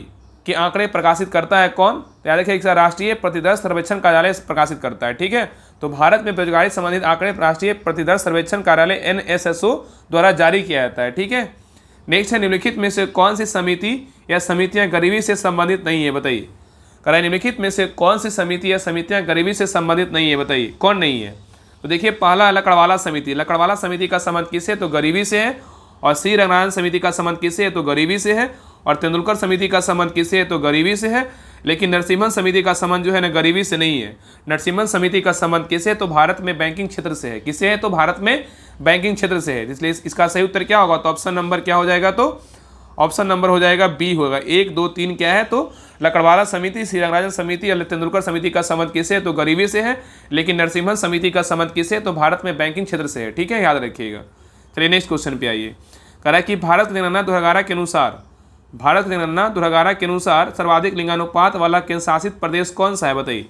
[SPEAKER 1] के आंकड़े प्रकाशित करता है कौन? तो याद रखिए, राष्ट्रीय प्रतिदर्श सर्वेक्षण कार्यालय प्रकाशित करता है। ठीक है, तो भारत में बेरोजगारी संबंधित आंकड़े राष्ट्रीय प्रतिदर्श सर्वेक्षण कार्यालय NSSO द्वारा जारी किया जाता है। ठीक है, नेक्स्ट है, निम्नलिखित में से कौन सी समिति या समितियां गरीबी से संबंधित नहीं है? बताइए, कह रहा है निम्नलिखित में से कौन सी समिति या समितियां गरीबी से संबंधित नहीं है? बताइए कौन नहीं है? तो देखिए, पहला लकड़वाला समिति। लकड़वाला समिति का संबंध किससे? तो गरीबी से है। और श्री रंगनाथन समिति का संबंध किससे है? तो गरीबी से है। और तेंदुलकर समिति का संबंध किससे है? तो गरीबी से है। लेकिन नरसिम्हन समिति का संबंध जो है ना गरीबी से नहीं है। नरसिम्हन समिति का संबंध किससे है? तो भारत में बैंकिंग क्षेत्र से है। किससे है? तो भारत में बैंकिंग क्षेत्र से है। इसलिए इसका सही उत्तर क्या होगा? तो ऑप्शन नंबर क्या हो जाएगा? तो ऑप्शन नंबर हो जाएगा बी होगा। 1 2 3 क्या है? तो लकड़वाला समिति, श्री रंगराजन समिति और तेंदुलकर समिति का संबंध किससे है? तो गरीबी से है। लेकिन नरसिम्हन समिति का संबंध किससे है? तो भारत में बैंकिंग क्षेत्र से है। ठीक है, याद रखिएगा। चलिए नेक्स्ट क्वेश्चन पे आइए। कह रहा है कि भारत जनगणना 2011 के अनुसार, भारत जनगणना 2011 के अनुसार सर्वाधिक लिंगानुपात वाला केंद्र शासित प्रदेश कौन सा है? बताइए।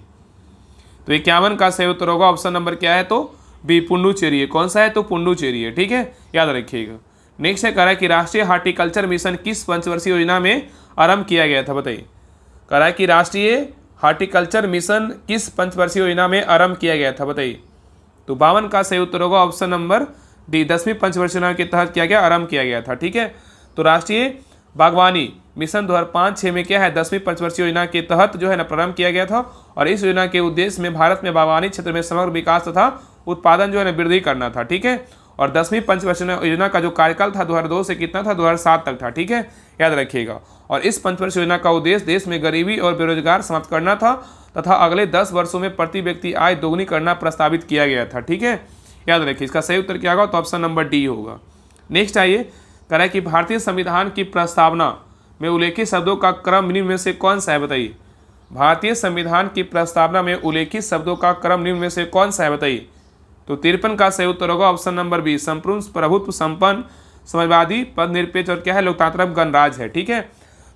[SPEAKER 1] तो 51 का सही उत्तर होगा ऑप्शन नंबर क्या है? तो बी, पुडुचेरी है। कौन सा है? तो पुडुचेरी है। ठीक है, याद रखिएगा। नेक्स्ट है, कह रहा है कि राष्ट्रीय हार्टिकल्चर मिशन किस पंचवर्षीय योजना में आरंभ किया गया था? बताइए। कह रहा है कि राष्ट्रीय हार्टिकल्चर मिशन किस पंचवर्षीय योजना में आरंभ किया गया था? बताइए। तो 52 का सही उत्तर होगा ऑप्शन नंबर डी, 10वीं पंचवर्षीय योजना के तहत क्या गया? आरंभ किया गया था। ठीक है, तो राष्ट्रीय बागवानी मिशन 2005-6 में क्या है? 10वीं पंचवर्षीय योजना के तहत जो है ना प्रारंभ किया गया था। और इस योजना के उद्देश्य में भारत में बागवानी क्षेत्र में समग्र विकास तथा उत्पादन जो है ना वृद्धि करना था। ठीक है, और 10वीं पंचवर्षीय योजना का जो कार्यकाल था 2002 से कितना था? 2007 तक था। ठीक है, याद रखिएगा। और इस पंचवर्षीय योजना का उद्देश्य देश में गरीबी और बेरोजगार समाप्त करना था तथा अगले 10 वर्षों में प्रति व्यक्ति आय दोगुनी करना प्रस्तावित किया गया था। ठीक है, याद रखिए। इसका सही उत्तर क्या होगा? तो ऑप्शन नंबर डी होगा। नेक्स्ट आइए, कह रहा है कि भारतीय संविधान की प्रस्तावना में उल्लेखित शब्दों का क्रम निम्न में से कौन सा है? बताइए। भारतीय संविधान की प्रस्तावना में उल्लेखित शब्दों का क्रम निम्न में से कौन सा है? बताइए। तो 53 का सही उत्तर होगा ऑप्शन नंबर बी, संपूर्ण प्रभुत्व संपन्न समाजवादी पद निरपेक्ष और क्या है? लोकतांत्रिक गणराज है। ठीक है,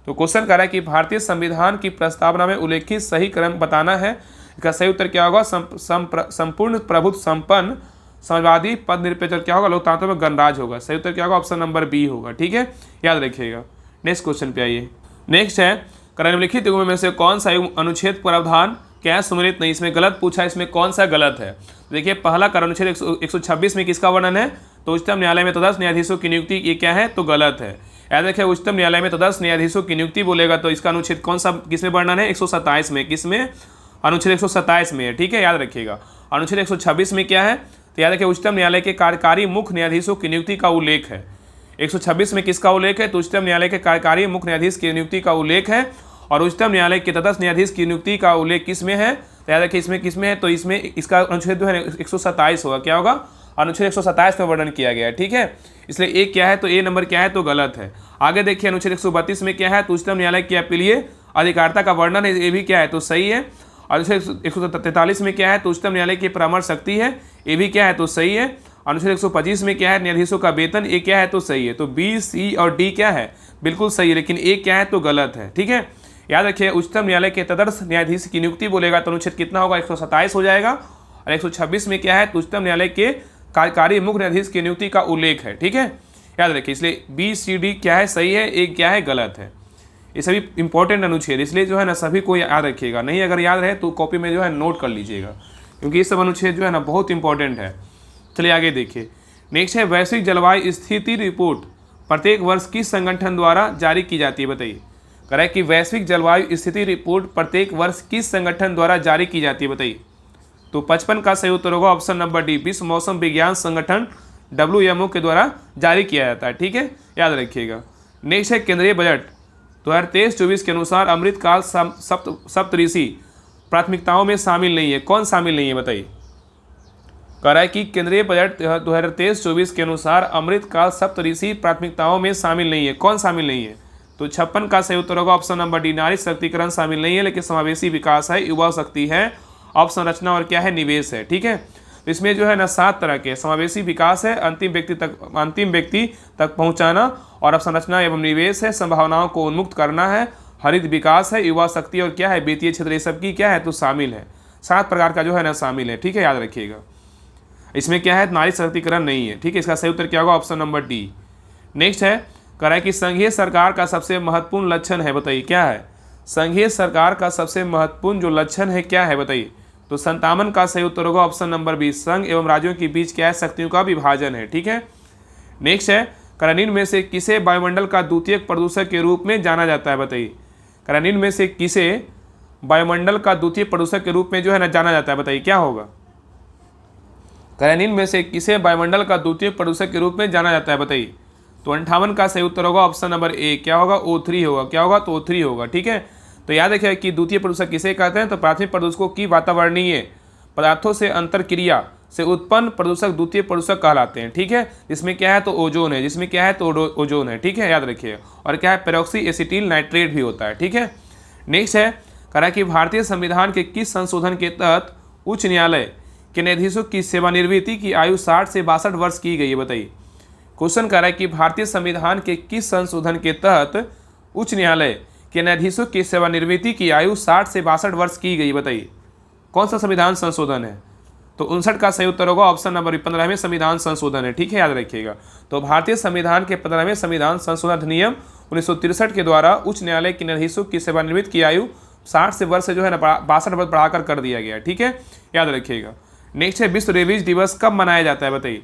[SPEAKER 1] तो क्वेश्चन कह रहा है कि भारतीय संविधान की प्रस्तावना में उल्लेखित सही क्रम बताना है। इसका सही उत्तर क्या होगा? संपूर्ण प्रभुत्व संपन्न समाजवादी पद निरपेक्ष और क्या होगा? लोकतांत्रिक गणराज होगा। सही उत्तर क्या होगा? ऑप्शन नंबर बी होगा। ठीक है, याद रखिएगा। नेक्स्ट क्वेश्चन पे आइए। नेक्स्ट है, निम्नलिखित युग्म में से कौन सा युग्म अनुच्छेद प्रावधान क्या सम्मिलित नहीं? इसमें गलत पूछा, इसमें कौन सा गलत है? देखिए, पहला कर अनुच्छेद 126 में किसका वर्णन है? तो उच्चतम न्यायालय में तदस्थ न्यायाधीशों की नियुक्ति, ये क्या है? तो गलत है। याद रखिए, उच्चतम न्यायालय में तदस्थ न्यायाधीशों की नियुक्ति बोलेगा तो इसका अनुच्छेद कौन सा किसमें वर्णन है? 127 में। किसमें? अनुच्छेद 127 में है। ठीक है, याद रखिएगा। अनुच्छेद 126 में क्या है? तो याद रखिए, उच्चतम न्यायालय के कार्यकारी मुख्य न्यायाधीशों की नियुक्ति का उल्लेख है। 126 में किसका उल्लेख है? तो उच्चतम न्यायालय के कार्यकारी मुख्य न्यायाधीश की नियुक्ति का उल्लेख है। और उच्चतम न्यायालय के तटस्थ न्यायाधीश की नियुक्ति का उल्लेख किसमें है? तो याद रखिए, इसमें किसमें है? तो इसमें इसका अनुच्छेद जो है 127 होगा। क्या होगा? अनुच्छेद 127 में वर्णन किया गया है। ठीक है, इसलिए ए क्या है? तो ए नंबर क्या है? तो गलत है। आगे देखिए, अनुच्छेद 132 में क्या है? तो उच्चतम न्यायालय की अपीलीय अधिकारिता का वर्णन है। ये भी क्या है? तो सही है। अनुच्छेद 143 में क्या है? तो उच्चतम न्यायालय की परामर्श शक्ति है। ये भी क्या है? तो सही है। अनुच्छेद 125 में क्या है? न्यायाधीशों का वेतन। ये क्या है? तो सही है। तो बी, सी और डी क्या है? बिल्कुल सही है। लेकिन ए क्या है? तो गलत है। ठीक है, याद रखिए उच्चतम न्यायालय के तदर्थ न्यायाधीश की नियुक्ति बोलेगा तो अनुच्छेद कितना होगा, 127 हो जाएगा। और 126 में क्या है, तो उच्चतम न्यायालय के कार्यकारी मुख्य न्यायाधीश की नियुक्ति का उल्लेख है। ठीक है, याद रखिए। इसलिए BCD क्या है, सही है, एक क्या है, गलत है। ये सभी इंपॉर्टेंट अनुच्छेद, इसलिए जो है ना सभी को याद रखिएगा। नहीं अगर याद रहे तो कॉपी में जो है नोट कर लीजिएगा, क्योंकि ये सब अनुच्छेद जो है ना बहुत इंपॉर्टेंट है। चलिए आगे देखिए। नेक्स्ट है वैश्विक जलवायु स्थिति रिपोर्ट प्रत्येक वर्ष किस संगठन द्वारा जारी की जाती है, बताइए। कह रहा है कि वैश्विक जलवायु स्थिति रिपोर्ट प्रत्येक वर्ष किस संगठन द्वारा जारी की जाती है, बताइए। तो 55 का सही उत्तर होगा ऑप्शन नंबर डी, विश्व मौसम विज्ञान संगठन WMO के द्वारा जारी किया जाता है। ठीक है, याद रखिएगा। नेक्स्ट है केंद्रीय बजट 2023-24 के अनुसार अमृतकाल सप्तऋषि प्राथमिकताओं में शामिल नहीं है, कौन शामिल नहीं है, बताइए। कह रहा है कि केंद्रीय बजट 2023-24 के अनुसार अमृतकाल सप्तऋषि प्राथमिकताओं में शामिल नहीं है, कौन शामिल नहीं है। तो 56 का सही उत्तर होगा ऑप्शन नंबर डी, नारी सशक्तिकरण शामिल नहीं है, लेकिन समावेशी विकास है, युवा शक्ति है, अवसंरचना और क्या है, निवेश है। ठीक है, इसमें जो है ना 7 तरह के समावेशी विकास है, अंतिम व्यक्ति तक पहुंचाना, और अवसंरचना एवं निवेश है, संभावनाओं को उन्मुक्त करना है, हरित विकास है, युवा शक्ति और क्या है, वित्तीय क्षेत्र, ये सब की क्या है, तो शामिल है। 7 प्रकार का जो है ना शामिल है। ठीक है, याद रखिएगा। इसमें क्या है, नारी सशक्तिकरण नहीं है। ठीक है, इसका सही उत्तर क्या होगा, ऑप्शन नंबर डी। नेक्स्ट है, कह रहा है कि संघीय सरकार का सबसे महत्वपूर्ण लक्षण है, बताइए क्या है। संघीय सरकार का सबसे महत्वपूर्ण जो लक्षण है क्या है, बताइए। तो 57 का सही उत्तर होगा ऑप्शन नंबर बी, संघ एवं राज्यों के बीच क्या है, शक्तियों का विभाजन है। ठीक है, नेक्स्ट है, निम्न में से किसे वायुमंडल का द्वितीयक प्रदूषक के रूप में जाना जाता है, बताइए। निम्न में से किसे वायुमंडल का द्वितीयक प्रदूषक के रूप में जो है ना जाना जाता है, बताइए क्या होगा। निम्न में से किसे वायुमंडल का द्वितीयक प्रदूषक के रूप में जाना जाता है, बताइए। तो 58 का सही उत्तर होगा ऑप्शन नंबर ए, क्या होगा, O3 होगा। क्या होगा, तो O3 होगा। ठीक है, तो याद रखिए कि द्वितीय प्रदूषक किसे कहते हैं, तो प्राथमिक प्रदूषकों की वातावरणीय पदार्थों से अंतरक्रिया से उत्पन्न प्रदूषक द्वितीय प्रदूषक कहलाते हैं। ठीक है, जिसमें क्या है, तो ओजोन है, जिसमें क्या है, तो ओजोन है। ठीक है, याद रखिए। और क्या है, पेरोक्सी एसिटिल नाइट्रेट भी होता है। ठीक है, नेक्स्ट है, कह रहा है कि भारतीय संविधान के किस संशोधन के तहत उच्च न्यायालय के न्यायाधीशों की सेवानिवृत्ति की आयु 60 से 62 वर्ष की गई है, बताइए। क्वेश्चन कह रहा है कि भारतीय संविधान के किस संशोधन के तहत उच्च न्यायालय के न्यायाधीशों की सेवानिवृत्ति की आयु 60 से 62 वर्ष की गई, बताइए। कौन सा संविधान संशोधन है, तो 59 का सही उत्तर होगा ऑप्शन नंबर 15वें संविधान संशोधन है। ठीक है, याद रखिएगा। तो भारतीय संविधान के 15वें संविधान संशोधन अधिनियम 1963 के द्वारा उच्च न्यायालय के न्यायाधीशों की सेवानिवृत्ति की आयु 60 से वर्ष से जो है ना 62 वर्ष बढ़ाकर कर दिया गया। ठीक है, याद रखिएगा। नेक्स्ट है, विश्व रेबीज दिवस कब मनाया जाता है, बताइए।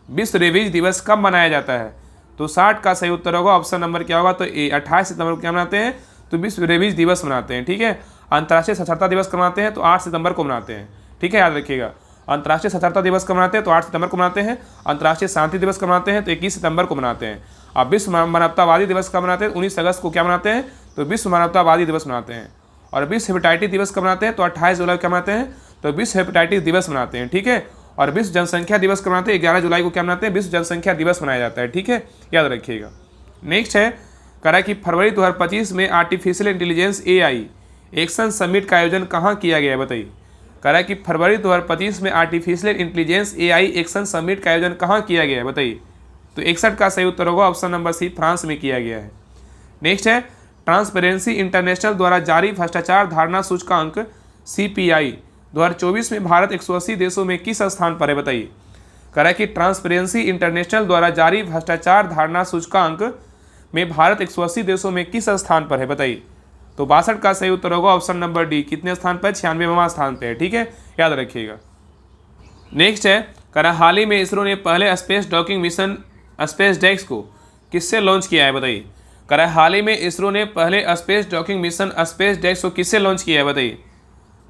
[SPEAKER 1] विश्व रेबीज दिवस कब मनाया जाता है, तो 60 का सही उत्तर होगा ऑप्शन नंबर क्या होगा, तो ए, 28 सितंबर को क्या मनाते हैं, तो विश्व रेबीज दिवस मनाते हैं। ठीक है, अंतर्राष्ट्रीय साक्षरता दिवस कब मनाते हैं, तो 8 सितंबर को मनाते हैं। ठीक है, याद रखिएगा। अंतर्राष्ट्रीय साक्षरता दिवस कब मनाते हैं, तो 8 सितंबर को मनाते हैं। अंतर्राष्ट्रीय शांति दिवस कब मनाते हैं, तो 21 सितंबर को मनाते हैं। अब विश्व मानवतावादी दिवस कब मनाते हैं, 19 अगस्त को क्या मनाते हैं, तो विश्व मानवतावादी दिवस मनाते हैं। और विश्व हेपेटाइटिस दिवस कब मनाते हैं, तो 28 जुलाई को मनाते हैं, तो विश्व हेपेटाइटिस दिवस मनाते हैं। ठीक है, और विश्व जनसंख्या दिवस कब मनाते हैं, 11 जुलाई को क्या मनाते हैं, विश्व जनसंख्या दिवस मनाया जाता है। ठीक है, याद रखिएगा। नेक्स्ट है, कह रहा है कि फरवरी 2025 में artificial intelligence AI action summit का आयोजन कहाँ किया गया है, बताइए। कह रहा है कि फरवरी 2025 में artificial intelligence AI action summit का आयोजन कहाँ किया गया है, बताइए। तो 61 का सही उत्तर होगा ऑप्शन नंबर सी, फ्रांस में किया गया है। नेक्स्ट है, ट्रांसपेरेंसी इंटरनेशनल द्वारा जारी भ्रष्टाचार धारणा सूचकांक CPI 2024 में भारत 180 देशों में किस स्थान पर है, बताइए। कह रहा है कि ट्रांसपेरेंसी इंटरनेशनल द्वारा जारी भ्रष्टाचार धारणा सूचकांक में भारत 180 देशों में किस स्थान पर है, बताइए। तो 62 का सही उत्तर होगा ऑप्शन नंबर डी, कितने स्थान पर, 96वां स्थान पर है। ठीक है, याद रखिएगा। नेक्स्ट है, कह रहा हाल ही में इसरो ने पहले स्पेस डॉकिंग मिशन SpaceX को किससे लॉन्च किया है, बताइए। कह रहा है हाल ही में इसरो ने पहले स्पेस डॉकिंग मिशन SpaceX को किससे लॉन्च किया है, बताइए।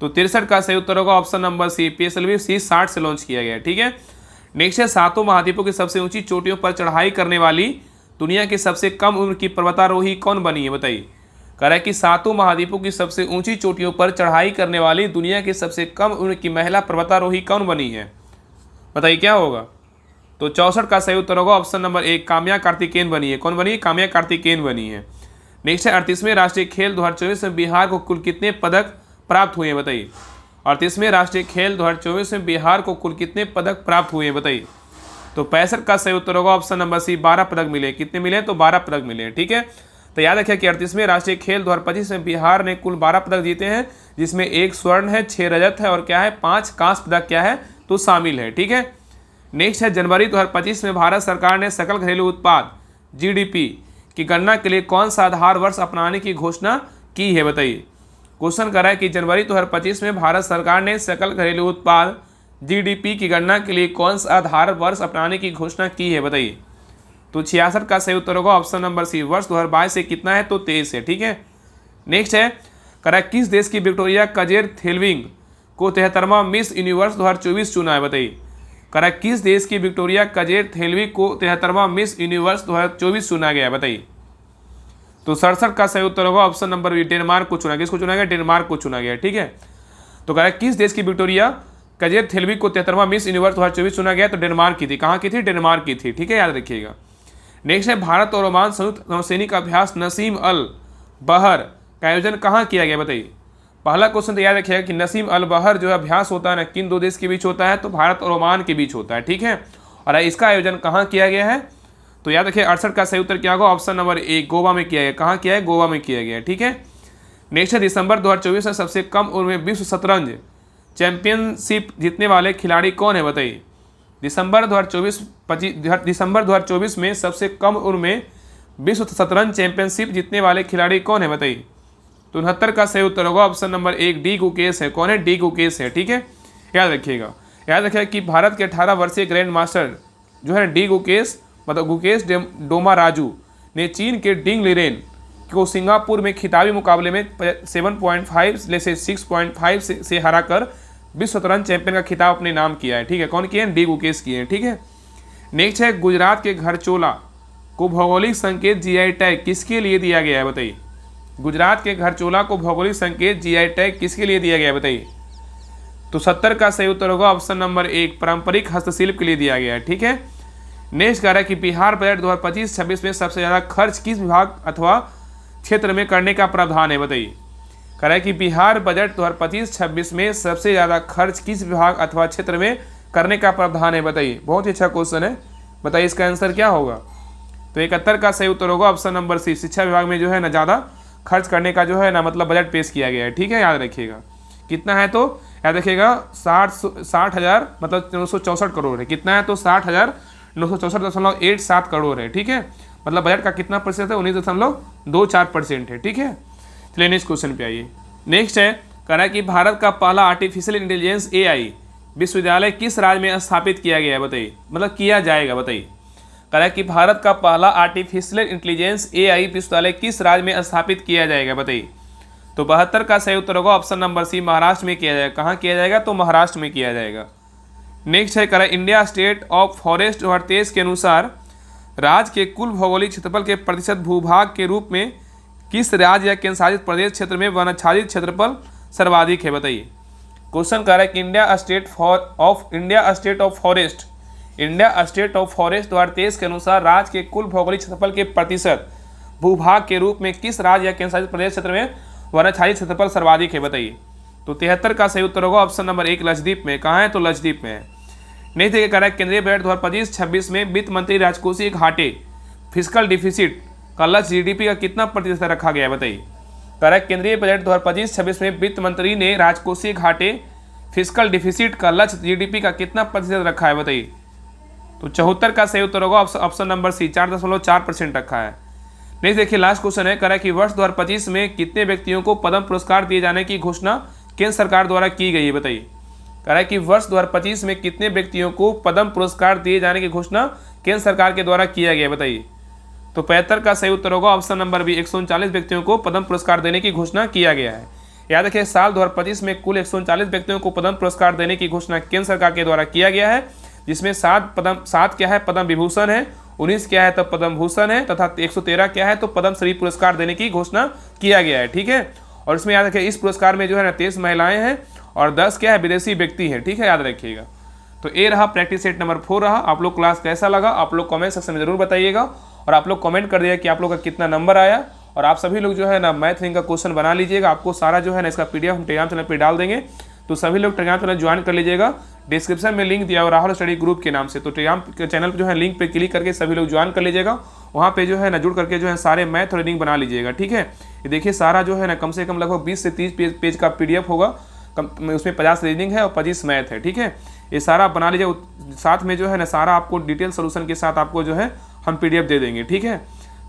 [SPEAKER 1] तो 63 का सही उत्तर होगा ऑप्शन नंबर सी, PSLV C60 से लॉन्च किया गया है। ठीक है, नेक्स्ट है, 7 महाद्वीपों की सबसे ऊंची चोटियों पर चढ़ाई करने वाली दुनिया की सबसे कम उम्र की पर्वतारोही कौन बनी है, बताइए। कह रहा है कि 7 महाद्वीपों की सबसे ऊंची चोटियों पर चढ़ाई करने वाली दुनिया की सबसे कम उम्र की महिला पर्वतारोही कौन बनी है, बताइए क्या होगा। तो 64 का सही उत्तर होगा ऑप्शन नंबर 1, काम्या कार्तिकेयन बनी है। कौन बनी है, काम्या कार्तिकेयन बनी है। नेक्स्ट है, 38वें राष्ट्रीय खेल 2024 में बिहार को कुल कितने पदक प्राप्त हुए हैं, बताइए। 38वें राष्ट्रीय खेल 2024 में बिहार को कुल कितने पदक प्राप्त हुए हैं, बताइए। तो 65 का सही उत्तर होगा ऑप्शन नंबर सी, 12 पदक मिले। कितने मिले, तो 12 पदक मिले। ठीक है, तो याद रखिए कि 38वें राष्ट्रीय खेल 2025 में बिहार ने कुल 12 पदक जीते हैं, जिसमें 1 स्वर्ण है, 6 रजत है और क्या है 5 कांस्य पदक क्या है तो शामिल है। ठीक है, नेक्स्ट है जनवरी 2025 में भारत सरकार ने सकल घरेलू उत्पाद GDP की गणना के लिए कौन सा आधार वर्ष अपनाने की घोषणा की है, बताइए। क्वेश्चन कर रहा है कि जनवरी 2025 में भारत सरकार ने सकल घरेलू उत्पाद GDP की गणना के लिए कौन सा आधार वर्ष अपनाने की घोषणा की है, बताइए। तो 66 का सही उत्तर होगा ऑप्शन नंबर सी, वर्ष 2022 से कितना है तो 23 है। ठीक है, नेक्स्ट है करा किस देश की विक्टोरिया कजेर-थेल्विंग को 73वां मिस यूनिवर्स 2024 चुना है, बताइए। करा किस देश की विक्टोरिया कजेर-थेल्विंग को 73वां मिस यूनिवर्स 2024 चुना गया है, बताइए। तो 67 का सही उत्तर होगा ऑप्शन नंबर बी, डेनमार्क को चुना गया। किसको चुना गया? डेनमार्क को चुना गया। ठीक है, तो कह रहा है किस देश की विक्टोरिया कजेर-थेल्विंग को 73वां मिस यूनिवर्स 2024 चुना गया, तो डेनमार्क की थी। कहाँ की थी? डेनमार्क की थी। ठीक है, याद रखिएगा। नेक्स्ट है भारत और ओमान संयुक्त नौसैनिक अभ्यास नसीम अल बहर का आयोजन कहाँ किया गया, बताइए। पहला क्वेश्चन तो याद रखिएगा कि नसीम अल बहर जो अभ्यास होता है ना, किन दो देश के बीच होता है, तो भारत और ओमान के बीच होता है। ठीक है, और इसका आयोजन कहाँ किया गया है, तो याद रखिए 68 का सही उत्तर क्या होगा ऑप्शन नंबर ए, गोवा में किया गया। कहाँ किया है? गोवा में किया गया। ठीक है, नेक्स्ट है दिसंबर 2024 में सबसे कम उम्र में विश्व शतरंज चैंपियनशिप जीतने वाले खिलाड़ी कौन है, बताइए। दिसंबर 2024 में सबसे कम उम्र में विश्व शतरंज चैंपियनशिप जीतने वाले खिलाड़ी कौन है, बताइए। तो 69 का सही उत्तर होगा ऑप्शन नंबर 1, डी गुकेश है। कौन है? डी गुकेश है। ठीक है, याद रखिएगा। याद रखिएगा कि भारत के 18 वर्षीय ग्रैंड मास्टर जो है डी गुकेश मतलब गुकेश डोमाराजू ने चीन के डिंग लिरेन को सिंगापुर में खिताबी मुकाबले में 7.5 से 6.5 से हराकर विश्व शतरंज चैंपियन का खिताब अपने नाम किया है। ठीक है, कौन किए हैं? डी गुकेश किए हैं। ठीक है, नेक्स्ट है गुजरात के घरचोला को भौगोलिक संकेत GI टैग किसके लिए दिया गया है, बताइए। गुजरात के घरचोला को भौगोलिक संकेत GI टैग किसके लिए दिया गया है, बताइए। तो 70 का सही उत्तर होगा ऑप्शन नंबर 1, पारंपरिक हस्तशिल्प के लिए दिया गया है। ठीक है, नेक्स्ट कह रहा है कि बिहार बजट 2025-26 में सबसे ज़्यादा खर्च किस विभाग अथवा क्षेत्र में करने का प्रावधान है, बताइए। कह रहा है कि बिहार बजट 2025-26 में सबसे ज़्यादा खर्च किस विभाग अथवा क्षेत्र में करने का प्रावधान है, बताइए। बहुत ही अच्छा क्वेश्चन है, बताइए इसका आंसर क्या होगा। तो 71 का सही उत्तर होगा ऑप्शन नंबर सी, शिक्षा विभाग में जो है ना ज़्यादा खर्च करने का जो है ना मतलब बजट पेश किया गया है। ठीक है, याद रखिएगा कितना है, तो याद रखिएगा 60,000 मतलब 964 करोड़ है। कितना है? तो 60,964.87 करोड़ है। ठीक है, मतलब बजट का कितना प्रतिशत है? 19.24% है। ठीक है, चलिए नेक्स्ट क्वेश्चन पे आइए। नेक्स्ट है कह रहा है कि भारत का पहला आर्टिफिशियल इंटेलिजेंस AI विश्वविद्यालय किस राज्य में स्थापित किया गया है, बताइए। मतलब किया जाएगा, बताइए। कह रहा है कि भारत का पहला आर्टिफिशियल इंटेलिजेंस AI विश्वविद्यालय किस राज्य में स्थापित किया जाएगा, बताइए। तो 72 का सही उत्तर होगा ऑप्शन नंबर सी, महाराष्ट्र में किया जाएगा। कहाँ किया जाएगा? तो महाराष्ट्र में किया जाएगा। नेक्स्ट है कह रहा है इंडिया स्टेट ऑफ फॉरेस्ट 2023 के अनुसार राज्य के कुल भौगोलिक क्षेत्रफल के प्रतिशत भूभाग के रूप में किस राज्य या केंद्रशासित प्रदेश क्षेत्र में वनाच्छादित क्षेत्रफल सर्वाधिक है, बताइए। क्वेश्चन कह रहा है कि इंडिया स्टेट ऑफ फॉरेस्ट 2023 के अनुसार राज्य के कुल भौगोलिक क्षेत्रफल के प्रतिशत भूभाग के रूप में किस राज्य या केंद्रशासित प्रदेश क्षेत्र में वनाच्छादित क्षेत्रफल सर्वाधिक है, बताइए। तो 73 का सही उत्तर होगा ऑप्शन नंबर 1, लक्षद्वीप में। कहाँ है? तो लक्षद्वीप में है। नहीं देखिए कह रहा है केंद्रीय बजट 2025-26 में वित्त मंत्री राजकोषीय घाटे फिस्कल डिफिसिट का लक्ष्य GDP का कितना प्रतिशत रखा गया है, बताइए। कह रहा है केंद्रीय बजट 2025-26 में वित्त मंत्री ने राजकोषीय घाटे फिस्कल डिफिसिट का लक्ष्य GDP का कितना प्रतिशत रखा है, बताइए। तो 74 का सही उत्तर होगा ऑप्शन नंबर सी, 4.4% रखा है। नहीं देखिए लास्ट क्वेश्चन है कह रहा है कि वर्ष 2025 में कितने व्यक्तियों को पद्म पुरस्कार दिए जाने की घोषणा केंद्र सरकार द्वारा की गई है, बताइए। कह रहा है कि वर्ष 2025 में कितने व्यक्तियों को पद्म पुरस्कार दिए जाने की घोषणा केंद्र सरकार के द्वारा किया गया, बताइए। तो 75 का सही उत्तर होगा ऑप्शन नंबर बी, 139 व्यक्तियों को पद्म पुरस्कार देने की घोषणा किया गया है। याद रखिए साल 2025 में कुल 139 व्यक्तियों को पद्म पुरस्कार देने की घोषणा केंद्र सरकार के द्वारा किया गया है, जिसमें 7 क्या है? पद्म विभूषण है, 19 क्या है? तो पद्म भूषण है, तथा 113 क्या है? तो पद्म श्री पुरस्कार देने की घोषणा किया गया है। ठीक है, और इसमें याद रखिए इस पुरस्कार में जो है ना 23 महिलाएं हैं और 10 क्या है? विदेशी व्यक्ति हैं। ठीक है, याद रखिएगा। तो ये रहा प्रैक्टिस सेट नंबर 4 रहा। आप लोग क्लास कैसा लगा आप लोग कमेंट सेक्शन में जरूर बताइएगा, और आप लोग कमेंट कर दिया कि आप लोग का कितना नंबर आया। और आप सभी लोग जो है ना मैथ लिंक का क्वेश्चन बना लीजिएगा। आपको सारा जो है ना इसका PDF हम टेलीग्राम चैनल पर डाल देंगे, तो सभी लोग टेलीग्राम चैनल ज्वाइन कर लीजिएगा। डिस्क्रिप्शन में लिंक दिया हुआ राहुल स्टडी ग्रुप के नाम से, तो टेलीग्राम चैनल जो है लिंक पे क्लिक करके सभी लोग ज्वाइन कर लीजिएगा वहाँ पे जो है ना जुड़ करके जो है सारे मैथ और रीडिंग बना लीजिएगा, ठीक है। ये देखिए सारा जो है ना कम से कम लगभग 20 से 30 पेज का PDF होगा, उसमें 50 रीडिंग है और 25 मैथ है, ठीक है। ये सारा आप बना लीजिए, साथ में जो है ना सारा आपको डिटेल सोल्यूशन के साथ आपको जो है हम PDF दे देंगे, ठीक है।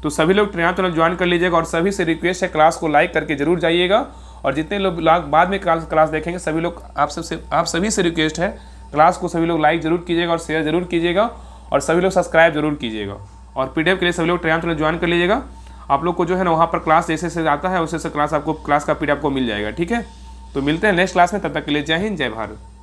[SPEAKER 1] तो सभी लोग तुरंत ज्वाइन कर लीजिएगा और सभी से रिक्वेस्ट है क्लास को लाइक करके जरूर जाइएगा। और जितने लोग बाद में क्लास देखेंगे सभी लोग आप सभी से रिक्वेस्ट है क्लास को सभी लोग लाइक जरूर कीजिएगा और शेयर जरूर कीजिएगा और सभी लोग सब्सक्राइब जरूर कीजिएगा। और PDF के लिए सभी लोग तुरंत ज्वाइन कर लीजिएगा। आप लोग को जो है ना वहाँ पर क्लास जैसे आता है वैसे क्लास का PDF आपको मिल जाएगा, ठीक है। तो मिलते हैं नेक्स्ट क्लास में, तब तक के लिए जय हिंद जय भारत।